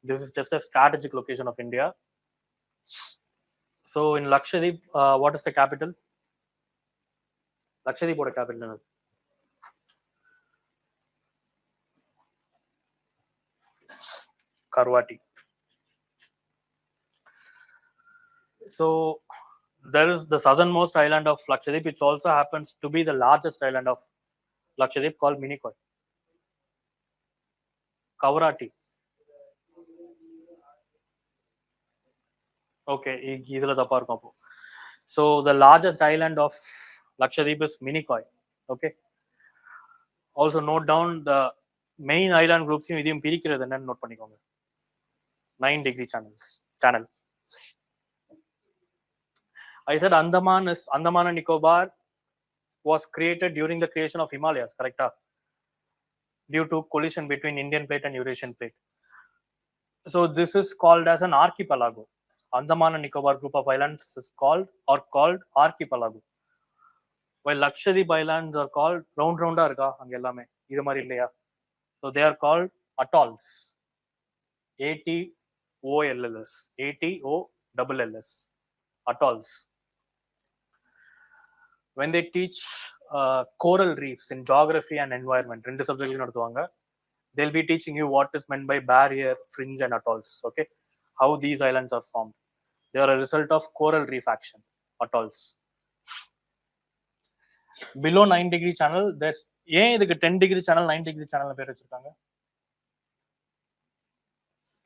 This is just a strategic location of India. So in Lakshadweep, what is the capital? Lakshadweep, what is the capital? Karwati. So there is the southernmost island of Lakshadweep, which also happens to be the largest island of Lakshadweep, called Minikoi. Kavarati. Okay, idhula thappa irukum appo. So the largest island of Lakshadweep is Minikoi. Okay. Also note down the main island groups இதையும் பிரிக்கிறது என்னன்னு note பண்ணிக்கோங்க. 9-degree channel. I said Andaman and Nicobar was created during the creation of Himalayas, correct? Due to collision between Indian plate and Eurasian plate. So this is called as an archipelago. Andaman and Nicobar group of islands is called archipelago. While Lakshadweep islands are called round irukka anga ellame idu mari illaya. So they are called atolls. ATOLLS. Atolls. When they teach coral reefs in geography and environment, rendu subjects nadutuvanga, they'll be teaching you what is meant by barrier, fringe and atolls. Okay, how these islands are formed. They are a result of coral reef action, atolls. Below 9-degree channel, there's ஏன் இதுக்கு 10-degree channel 9-degree channel பேர் வச்சிருக்காங்க?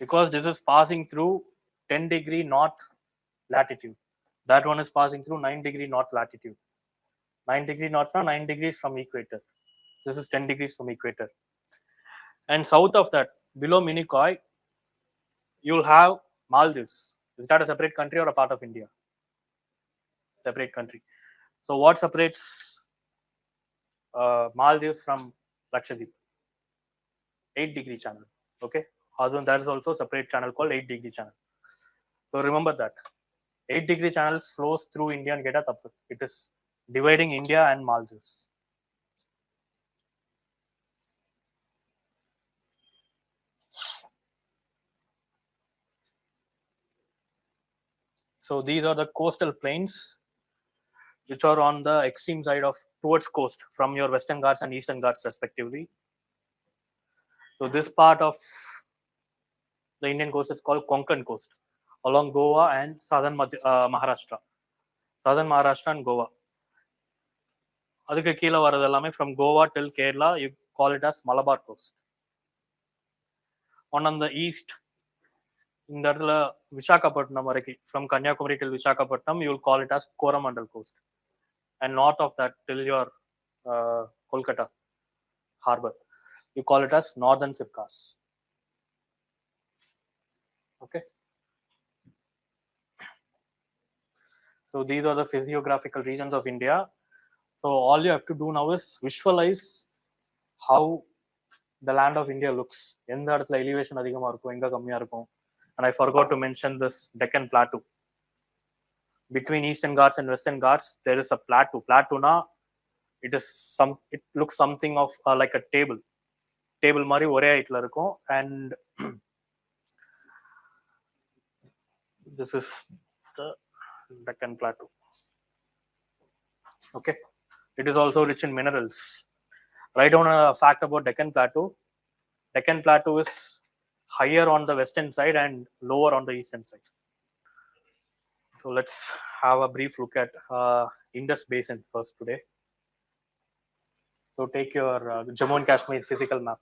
Because this is passing through 10-degree north latitude. That one is passing through 9-degree north latitude. 9-degree north na 9 degrees from equator. This is 10 degrees from equator. And south of that, below Minikoi, you'll have Maldives. Is that a separate country or a part of India? Separate country. So what separates Maldives from Lakshadweep? 8-degree channel. Okay, there is also a separate channel called 8-degree channel. So remember that 8-degree channel flows through India and Geta Tappu. It is dividing India and Maldives. So these are the coastal plains which are on the extreme side of towards coast from your Western Ghats and Eastern Ghats respectively. So this part of the Indian coast is called Konkan coast, along Goa and southern Maharashtra. Southern Maharashtra and Goa. அதுக்கு கீழே வரது எல்லாமே from Goa till Kerala, you call it as Malabar coast. On the east, இந்த இடத்துல விசாகப்பட்டினம் வரைக்கும், from Kanyakumari till Visakhapatnam, you will call it as Coromandel coast. and north of that till your Kolkata harbor. You call it as northern Sirkas. Okay. So these are the physiographical regions of India. So all you have to do now is visualize how the land of India looks. எந்த இடத்துல elevation அதிகமா இருக்கும், எங்க கம்மியா இருக்கும். And I forgot to mention this Deccan Plateau. Between Eastern Ghats and Western Ghats, there is a plateau. Plateau na, it looks something of like a table. Table மாதிரி ஒரே ஹைட்ல இருக்கும். And this is the Deccan Plateau. Okay. It is also rich in minerals. Write down a fact about Deccan Plateau. Deccan Plateau is higher on the western side and lower on the eastern side. So let's have a brief look at Indus Basin first today. So take your Jammu and Kashmir physical map.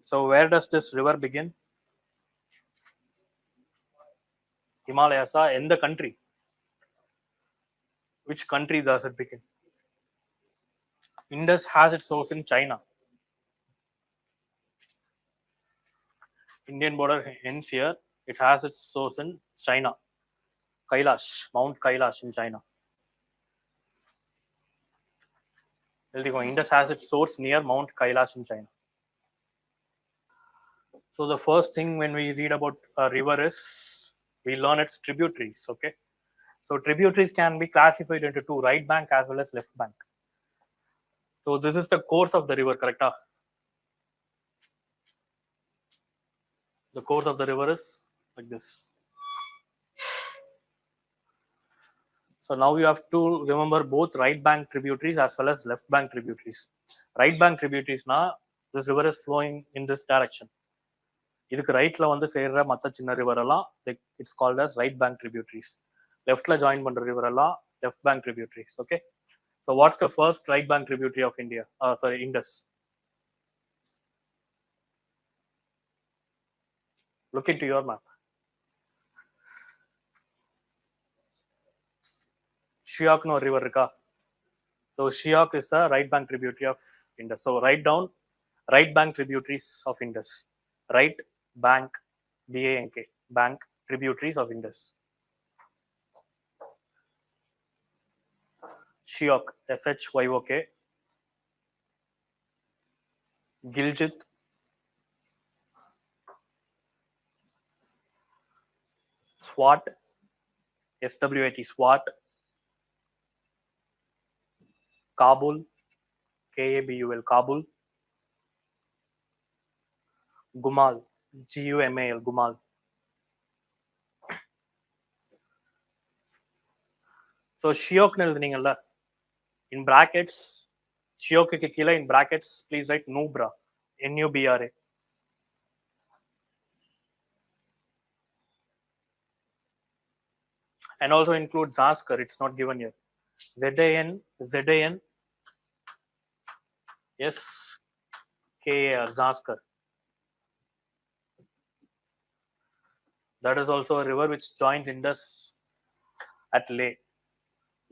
So where does this river begin? Himalayas in the country. Which country does it begin? Indus has its source in China. Indian border ends here. It has its source in China. Kailash, Mount Kailash in China. Indus has its source near Mount Kailash in China. So the first thing when we read about a river is we learn its tributaries. Okay. So tributaries can be classified into two, right bank as well as left bank. So this is the course of the river, correct? The course of the river is like this. So now you have to remember both right bank tributaries as well as left bank tributaries. Right bank tributaries na, this river is flowing in this direction. இதுக்கு ரைட்ல வந்து சேர்ற மற்ற சின்ன river எல்லாம் it's called as right bank tributaries. லெஃப்ட்ல join பண்ற river எல்லாம் left bank tributaries. Okay. So what's the first right bank tributary of India? Sorry, Indus. Look into your map. Shiok no river இருக்கா? So Shiok is a right bank tributary of Indus. So write down right bank tributaries of Indus. Right bank, BANK, bank tributaries of Indus. Shiok, SHYOK. Giljit, Swat, SWAT, SWAT. Kabul, KABUL, Kabul. Gumal, GUMAL, Gumal. So Shiok எழுதுனீங்கல்ல, in brackets, Shiok க்கு கீழே in brackets please write Nubra, NUBRA. And also include Zanskar, it's not given here. ZAN, yes, KAR, Zanskar. That is also a river which joins Indus at Leh.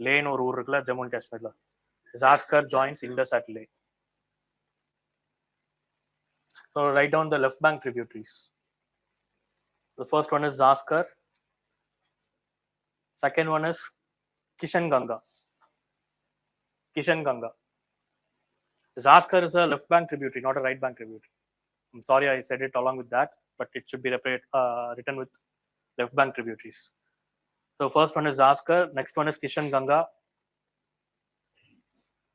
Leh no ஊர் இருக்குல்ல Jammu and Kashmir. Zanskar joins Indus at Leh. So write down the left bank tributaries. The first one is Zanskar. Second one is Kishan Ganga. Zanskar is a left bank tributary, not a right bank tributary. I'm sorry I said it along with that, but it should be written with left bank tributaries. So first one is Zanskar, next one is Kishan Ganga,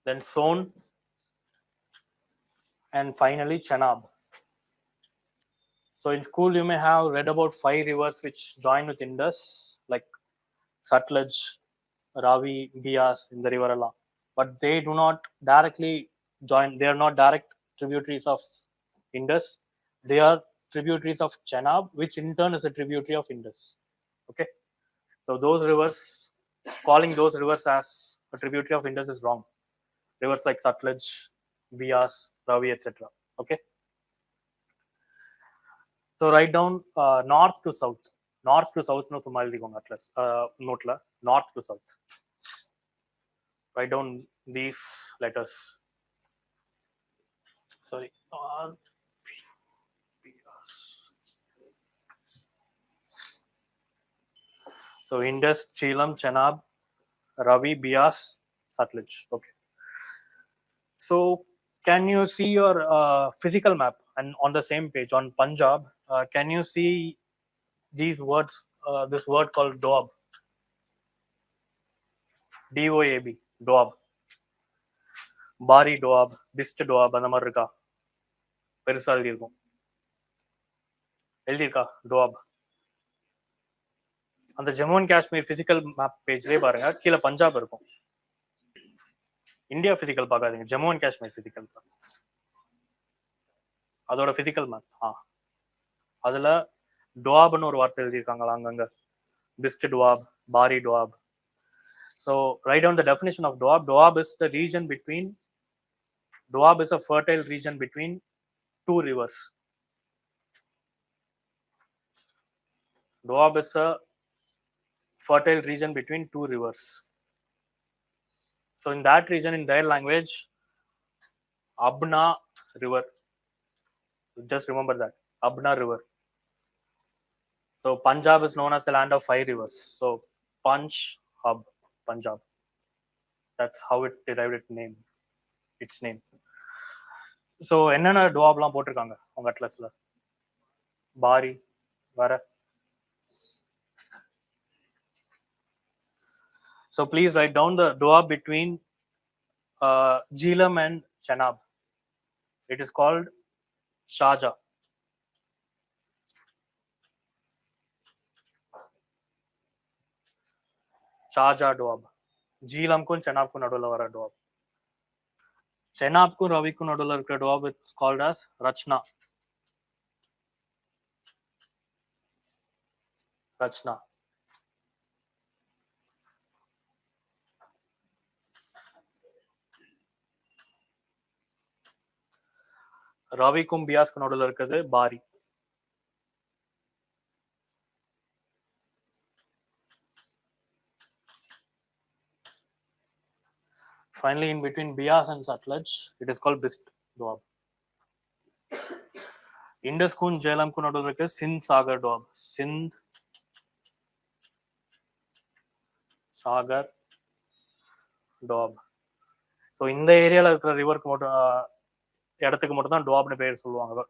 then Son, and finally Chenab. So in school you may have read about 5 rivers which join with Indus, like Satluj, Ravi, Bias in the river Allah. But they do not directly join, they are not direct tributaries of Indus. They are tributaries of Chenab, which in turn is a tributary of Indus. Okay. So those rivers, calling those rivers as a tributary of Indus is wrong. Rivers like Satluj, Bias, Ravi, etc. Okay. So write down north to south. North to சவுத்னு சும்மா எழுதிக்கோங்க atlas நோட்ல. North to south. Write down these letters. Sorry. So Indus, Jhelum, Chenab, Ravi, Bias, Satluj. Okay. So can you see your physical map? And on the same page on Punjab, can you see these words? This word called Doab. DOAB. Doab. Bari Doab, Bist Doab, அந்த மாதிரி இருக்கா? பெருசா எழுதியிருக்கும். எழுதியிருக்கா Doab? அந்த Jammu and Kashmir physical map பேஜ்லேயே பாருங்க, கீழே பஞ்சாப் இருக்கும். இந்தியா பிசிக்கல் பார்க்காதீங்க, ஜம்மு அண்ட் காஷ்மீர் பிசிக்கல். அதோட பிசிக்கல் மேப். அதுல டுவாப்னு ஒரு வார்த்தை எழுதியிருக்காங்களா அங்கங்க. Bist Doab, Bari Doab. So write down the definition of Doab. Doab is the region between. Doab is a fertile region between two rivers. Doab is a fertile region between two rivers. So in that region, in their language, Abna River. Just remember that Abna River. So Punjab is known as the land of 5 rivers. So Punch Hub, Punjab. That's how it derived its name. So என்னென்ன டுவாப்லாம் போட்டிருக்காங்க உங்க அட்லஸ்ல? பாரி வேற. So please write down the Doab between Jhelum and Chenab. It is called Sharjah. Sharjah Doab. Jhelumக்கும் Chenabக்கும் நடுவில் வர Doab. Chenabக்கும் Raviக்கும் நடுவில் இருக்கிற Doab is called as Rachna. Rachna. ரவிக்கும் பியாஸ்க்கு நடுவில் இருக்கிறது Pari. Finally, in between Bias and Satluj, it is called Bist Doab. Indus-க்கும் Jhelumக்கும் நடுவில் இருக்கிறது Sindh Sagar Doab. Sindh Sagar Doab. So இந்த ஏரியாவில் இருக்கிற ரிவருக்கு மட்டும் இடத்துக்கு மட்டும் தான் டோப்னு பேர் சொல்லுவாங்க.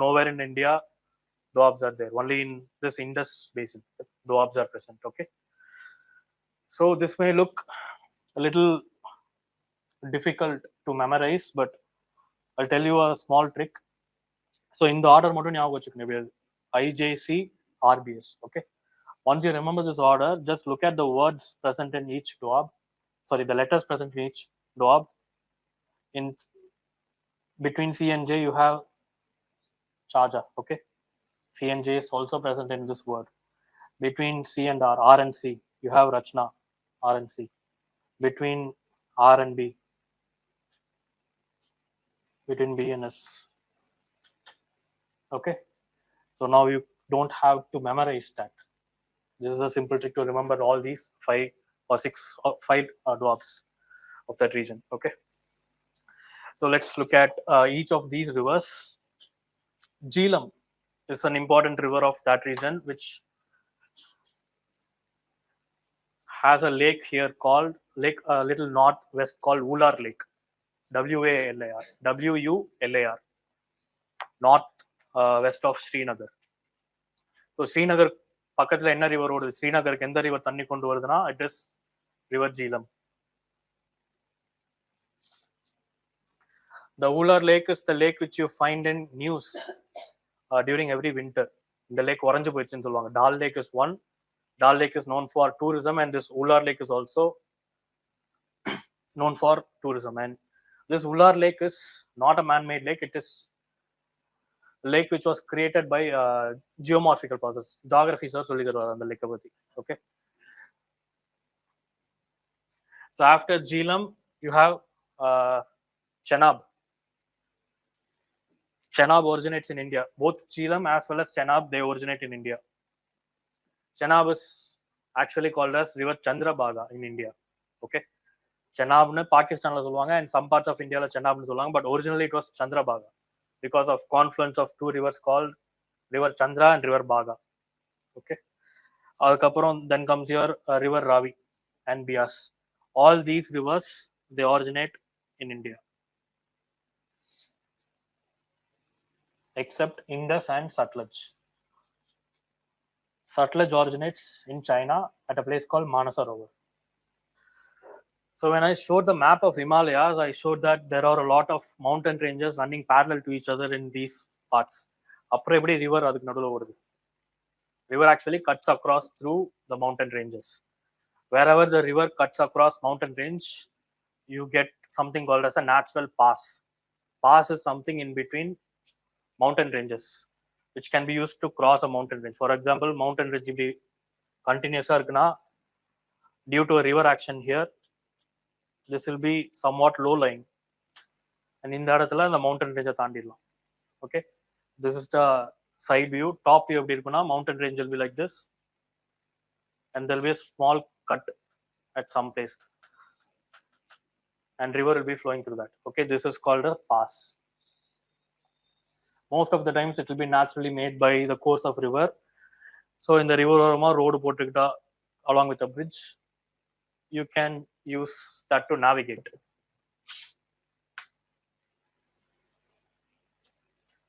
Nowhere in India doabs are there. Only in this Indus basin doabs are present. Okay. So this may look a little difficult to memorize, but I'll tell you a small trick. So in the order மட்டும் ஞாபகம் வச்சுக்கணும். IJC RBS. Okay. Once you remember this order, just look at the words present in each doab. Sorry, the letters present in each doab. In between C and J, you have Charja. Okay. C and J is also present in this word. Between C and R and C, you have Rachna, R and C. Between R and B, between B and S. Okay. So now you don't have to memorize that. This is a simple trick to remember all these 5 or 6 or 5 doabs of that region. Okay. So let's look at each of these rivers. Jhelum is an important river of that region, which has a lake here called lake a little northwest called Wular Lake. WALAR. WULAR. North west of Srinagar. So Srinagar பக்கத்துல என்ன river ஓடுது? ஸ்ரீநகருக்கு எந்த river தண்ணி கொண்டு வருதுன்னா it is river Jhelum. The Wular Lake is the lake which you find in news during every winter. இந்த லேக் உறைஞ்சு போயிடுச்சுன்னு சொல்லுவாங்க. Dal Lake is one. Dal Lake is known for tourism, and this Wular Lake is also known for tourism. And this Wular Lake is not a man-made lake. It is a lake which was created by geomorphical process. Geography sir சொல்லி தருவார் அந்த லேக்கை பத்தி. Okay. So after Jhelum, you have Chenab. Chenab originates in India. Both Jhelum as well as Chenab, they originate in India. Chenab is actually called as River Chandrabhaga in India. Okay. Chenabnu Pakistan la solluvaanga and some parts of India la Chenabnu solluvaanga, but originally it was Chandrabhaga because of confluence of two rivers called River Chandra and River Bhaga. Okay. Adukaprom then comes your River Ravi and Bias. All these rivers, they originate in India except Indus and Satluj. Satluj originates in China at a place called Manasarovar. So when I showed the map of Himalayas, I showed that there are a lot of mountain ranges running parallel to each other in these parts. அப்புறம் எப்படி river அதுக்கு நடுவில் ஓடுது? River actually cuts across through the mountain ranges. Wherever the river cuts across mountain range, you get something called as a natural pass. Pass is something in between mountain ranges, which can be used to cross a mountain range. For example, mountain range இப்படி continuous-ஆ இருக்குன்னா, due to a river action here, this will be somewhat low lying, and இந்த இடத்துல the mountain range தாண்டிடலாம். Okay, this is the side view. Top view எப்படி இருக்குன்னா, mountain range will be like this, and there will be a small cut at some place, and river will be flowing through that. Okay, this is called a pass. Most of the times it will be naturally made by the course of river. So in the river ஓரமா road போட்டுக்கிட்டா along with a bridge, you can use that to navigate.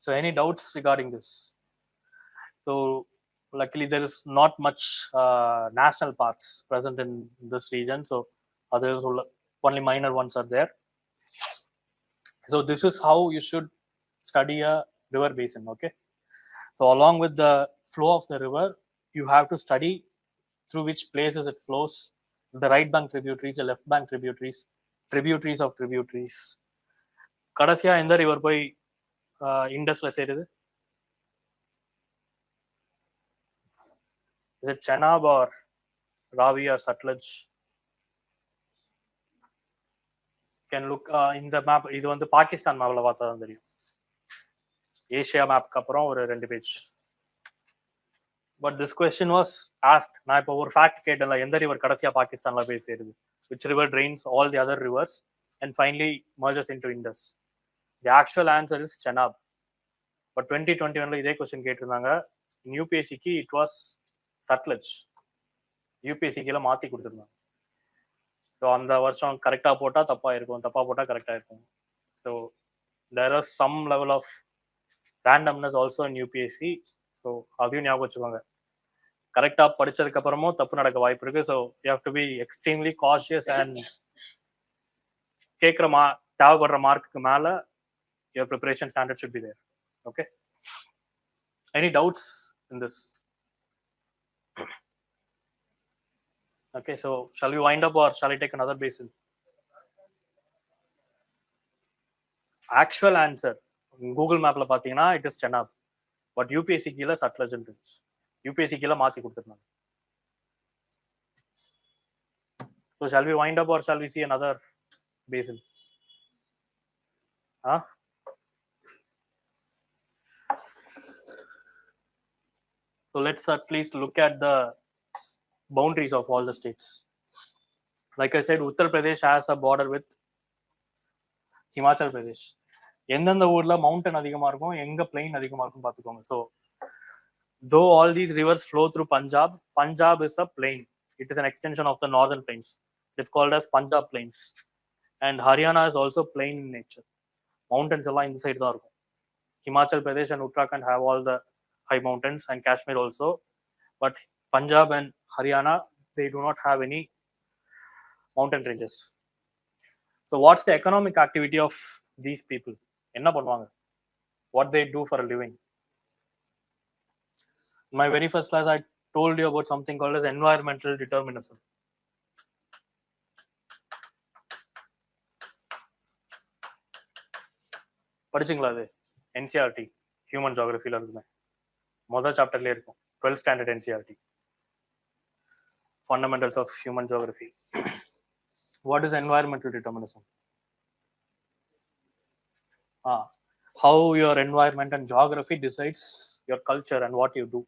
So any doubts regarding this? So luckily there is not much national parks present in this region, so others only minor ones are there. So this is how you should study a river basin. Okay, so along with the flow of the river, you have to study through which places it flows, the right bank tributaries, the left bank tributaries, tributaries of tributaries. கடைசியா எந்த river போய் இண்டஸ்ல சேருது? Is it Chenab or Ravi or Satluj? Can look in the map. இது வந்து பாகிஸ்தான் மேப்ல பார்த்தா தான் தெரியும். ஏசியா மேப்க்கு அப்புறம் ஒரு 2 page. But this question was asked. நான் இப்போ ஒரு ஃபேக்ட் கேட்டேன்ல, எந்த ரிவர் கடைசியா பாகிஸ்தான்ல போய் சேருது? Which river drains all the other rivers and finally merges into Indus? The actual answer is Chenab. But 2021ல இதே கொஸ்டின் கேட்டிருந்தாங்க. In UPSC it was Satluj. UPSC மாத்தி கொடுத்துருந்தாங்க. ஸோ அந்த வருஷம் கரெக்டாக போட்டால் தப்பாக இருக்கும், தப்பாக போட்டால் கரெக்டாக இருக்கும். So there are some level of randomness also in UPSC. So அதையும் ஞாபகம் வச்சுக்கோங்க. கரெக்டாக படித்ததுக்கப்புறமும் தப்பு நடக்க வாய்ப்பு இருக்குது. So you have to be extremely cautious and கேட்குற தேவைப்படுற மார்க்குக்கு மேலே your preparation standard should be there. Okay, any doubts in this? Okay, so shall we wind up or shall I take another basin? Actual answer Google mapல பாத்தீங்கன்னா it is Chenab, but UPSC கீழ Satluj இருந்துச்சு. UPSC கீழ மாத்தி கொடுத்திருந்தாங்க. So shall we wind up or shall we see another basin? Huh? So let's at least look at the boundaries of all the states. Like I said, Uttar Pradesh has a border with Himachal Pradesh. எந்தெந்த ஊர்ல mountain அதிகமா இருக்கும், எங்க plain அதிகமா இருக்கும் பார்த்துக்கோங்க. So though all these rivers flow through Punjab, Punjab is a plain. It is an extension of the northern plains. It's called as Punjab plains. And Haryana is also plain in nature. Mountains எல்லாம் இந்த side தான் இருக்கும். Himachal Pradesh and Uttarakhand have all the high mountains, and Kashmir also. But Punjab and Haryana, they do not have any mountain ranges. So what's the economic activity of these people? என்ன பண்ணுவாங்க? What they do for a living? In my very first class, I told you about something called as environmental determinism. படிச்சிங்களா அது? NCERT human ஜியோகிராஃபில இருக்குமே, முதல் சாப்டர்லேயே இருக்கும். 12th standard NCERT, fundamentals of human geography. What is environmental determinism? How your environment and geography decides your culture and what you do,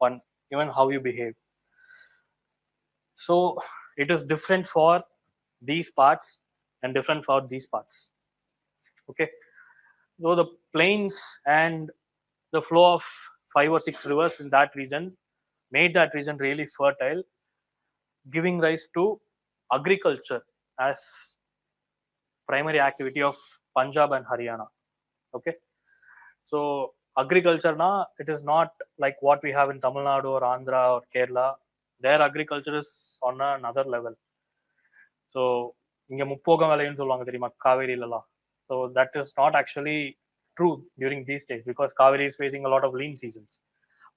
and even how you behave. So it is different for these parts and different for these parts. Okay, so the plains and the flow of 5 or 6 rivers in that region made that region really fertile, giving rise to agriculture as primary activity of Punjab and Haryana. Okay, so agriculture na, it is not like what we have in Tamil Nadu or Andhra or Kerala. Their agriculture is on another level. So இங்க முப்போகம் விளையும்னு சொல்லுவாங்க தெரியுமா காவேரியிலலாம். So that is not actually true during these days because Kaveri is facing a lot of lean seasons.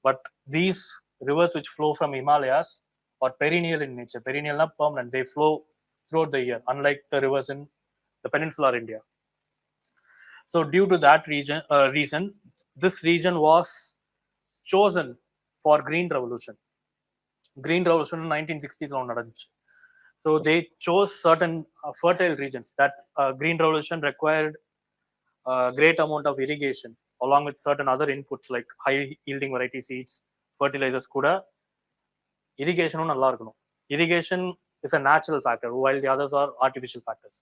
But these rivers which flow from Himalayas are perennial in nature. Perennial not permanent. They flow throughout the year, unlike the rivers in the peninsular India. So due to that reason, this region was chosen for green revolution. Green revolution in 1960s on நடந்துச்சு. So they chose certain fertile regions. That green revolution required a great amount of irrigation along with certain other inputs like high yielding variety seeds, fertilizers kuda irrigation நல்லா இருக்கணும். Irrigation is a natural factor while the others are artificial factors.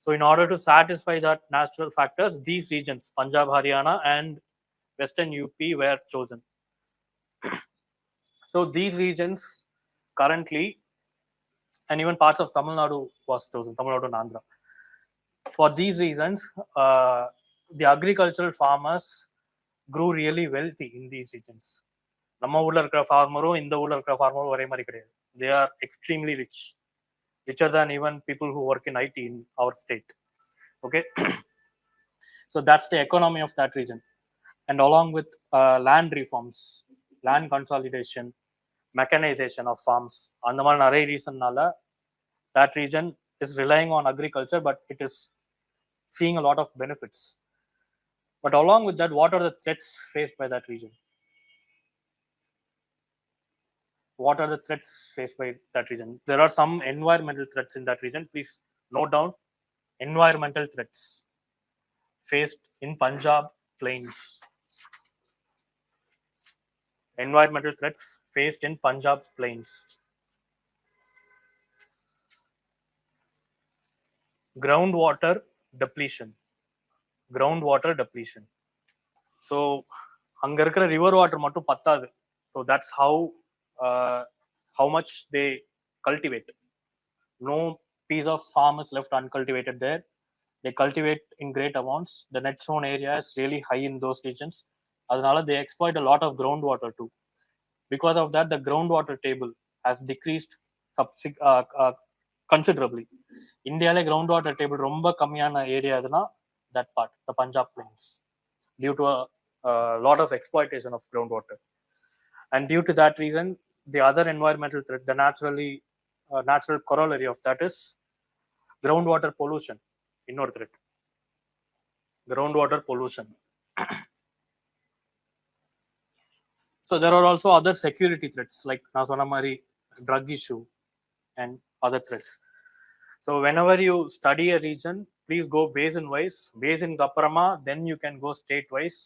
So in order to satisfy that natural factors, these regions, Punjab, Haryana and Western UP were chosen. So these regions currently, and even parts of Tamil Nadu was chosen, Tamil Nadu and Andhra. For these reasons, the agricultural farmers grew really wealthy in these regions. நம்ம ஊர்ல இருக்கிற ஃபார்மரும் இந்த ஊர்ல இருக்கிற ஃபார்மரும் ஒரே மாதிரி கிடையாது. They are extremely rich, richer than even people who work in IT in our state. Okay, so that's the economy of that region. And along with land reforms, land consolidation, mechanization of farms, அந்த மாதிரி நிறைய ரீசன்னால that region is relying on agriculture, but it is seeing a lot of benefits. But along with that, what are the threats faced by that region? What are the threats faced by that region? There are some environmental threats in that region. Please note down environmental threats faced in Punjab plains. Environmental threats faced in Punjab plains. Groundwater depletion. Groundwater depletion. So அங்க இருக்கிற river water மட்டும் பத்தாது. So that's how much they cultivate. No piece of farm is left uncultivated there. They cultivate in great amounts. The net zone area is really high in those regions. அதனால they exploit a lot of groundwater too. Because of that, the groundwater table has decreased considerably. இந்தியாவிலே groundwater table ரொம்ப கம்மியான area எதுனா that part, the Punjab plains, due to a lot of exploitation of groundwater. And due to that reason, the other environmental threat, the natural corollary of that is groundwater pollution. Innor threat, groundwater pollution. So there are also other security threats like na sonna mari drug issue and other threats. So whenever you study a region, please go basin wise. Basin kapparama, then you can go state wise.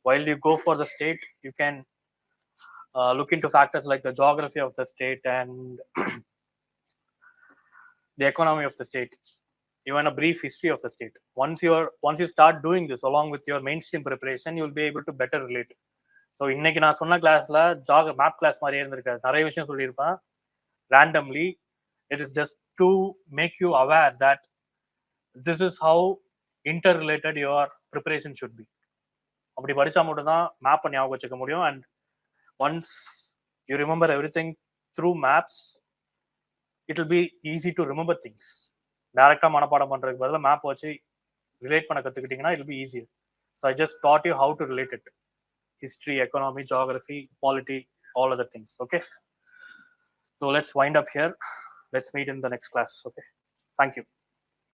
While you go for the state, you can look into factors like the geography of the state and the economy of the state, even a brief history of the state. Once you start doing this along with your mainstream preparation, you'll be able to better relate. So இன்னைக்கு நான் சொன்ன கிளாஸ்ல map class மாதிரியே இருந்திருக்காது. நிறைய விஷயம் சொல்லியிருப்பேன் randomly. It is just to make you aware that this is how interrelated your preparation should be. அப்படி படிச்சா மட்டும்தான் மேப்பை ஞாபகம் வச்சுக்க முடியும். And once you remember everything through maps, it will be easy to remember things. டைரக்டா மனப்பாடம் பண்றதுக்கு பதிலாக மேப் வச்சு ரிலேட் பண்ண கத்துக்கிட்டீங்கன்னா it will be easier. So I just taught you how to relate it. History, economy, geography, polity, all other things. Okay, so let's wind up here. Let's meet in the next class. Okay, thank you.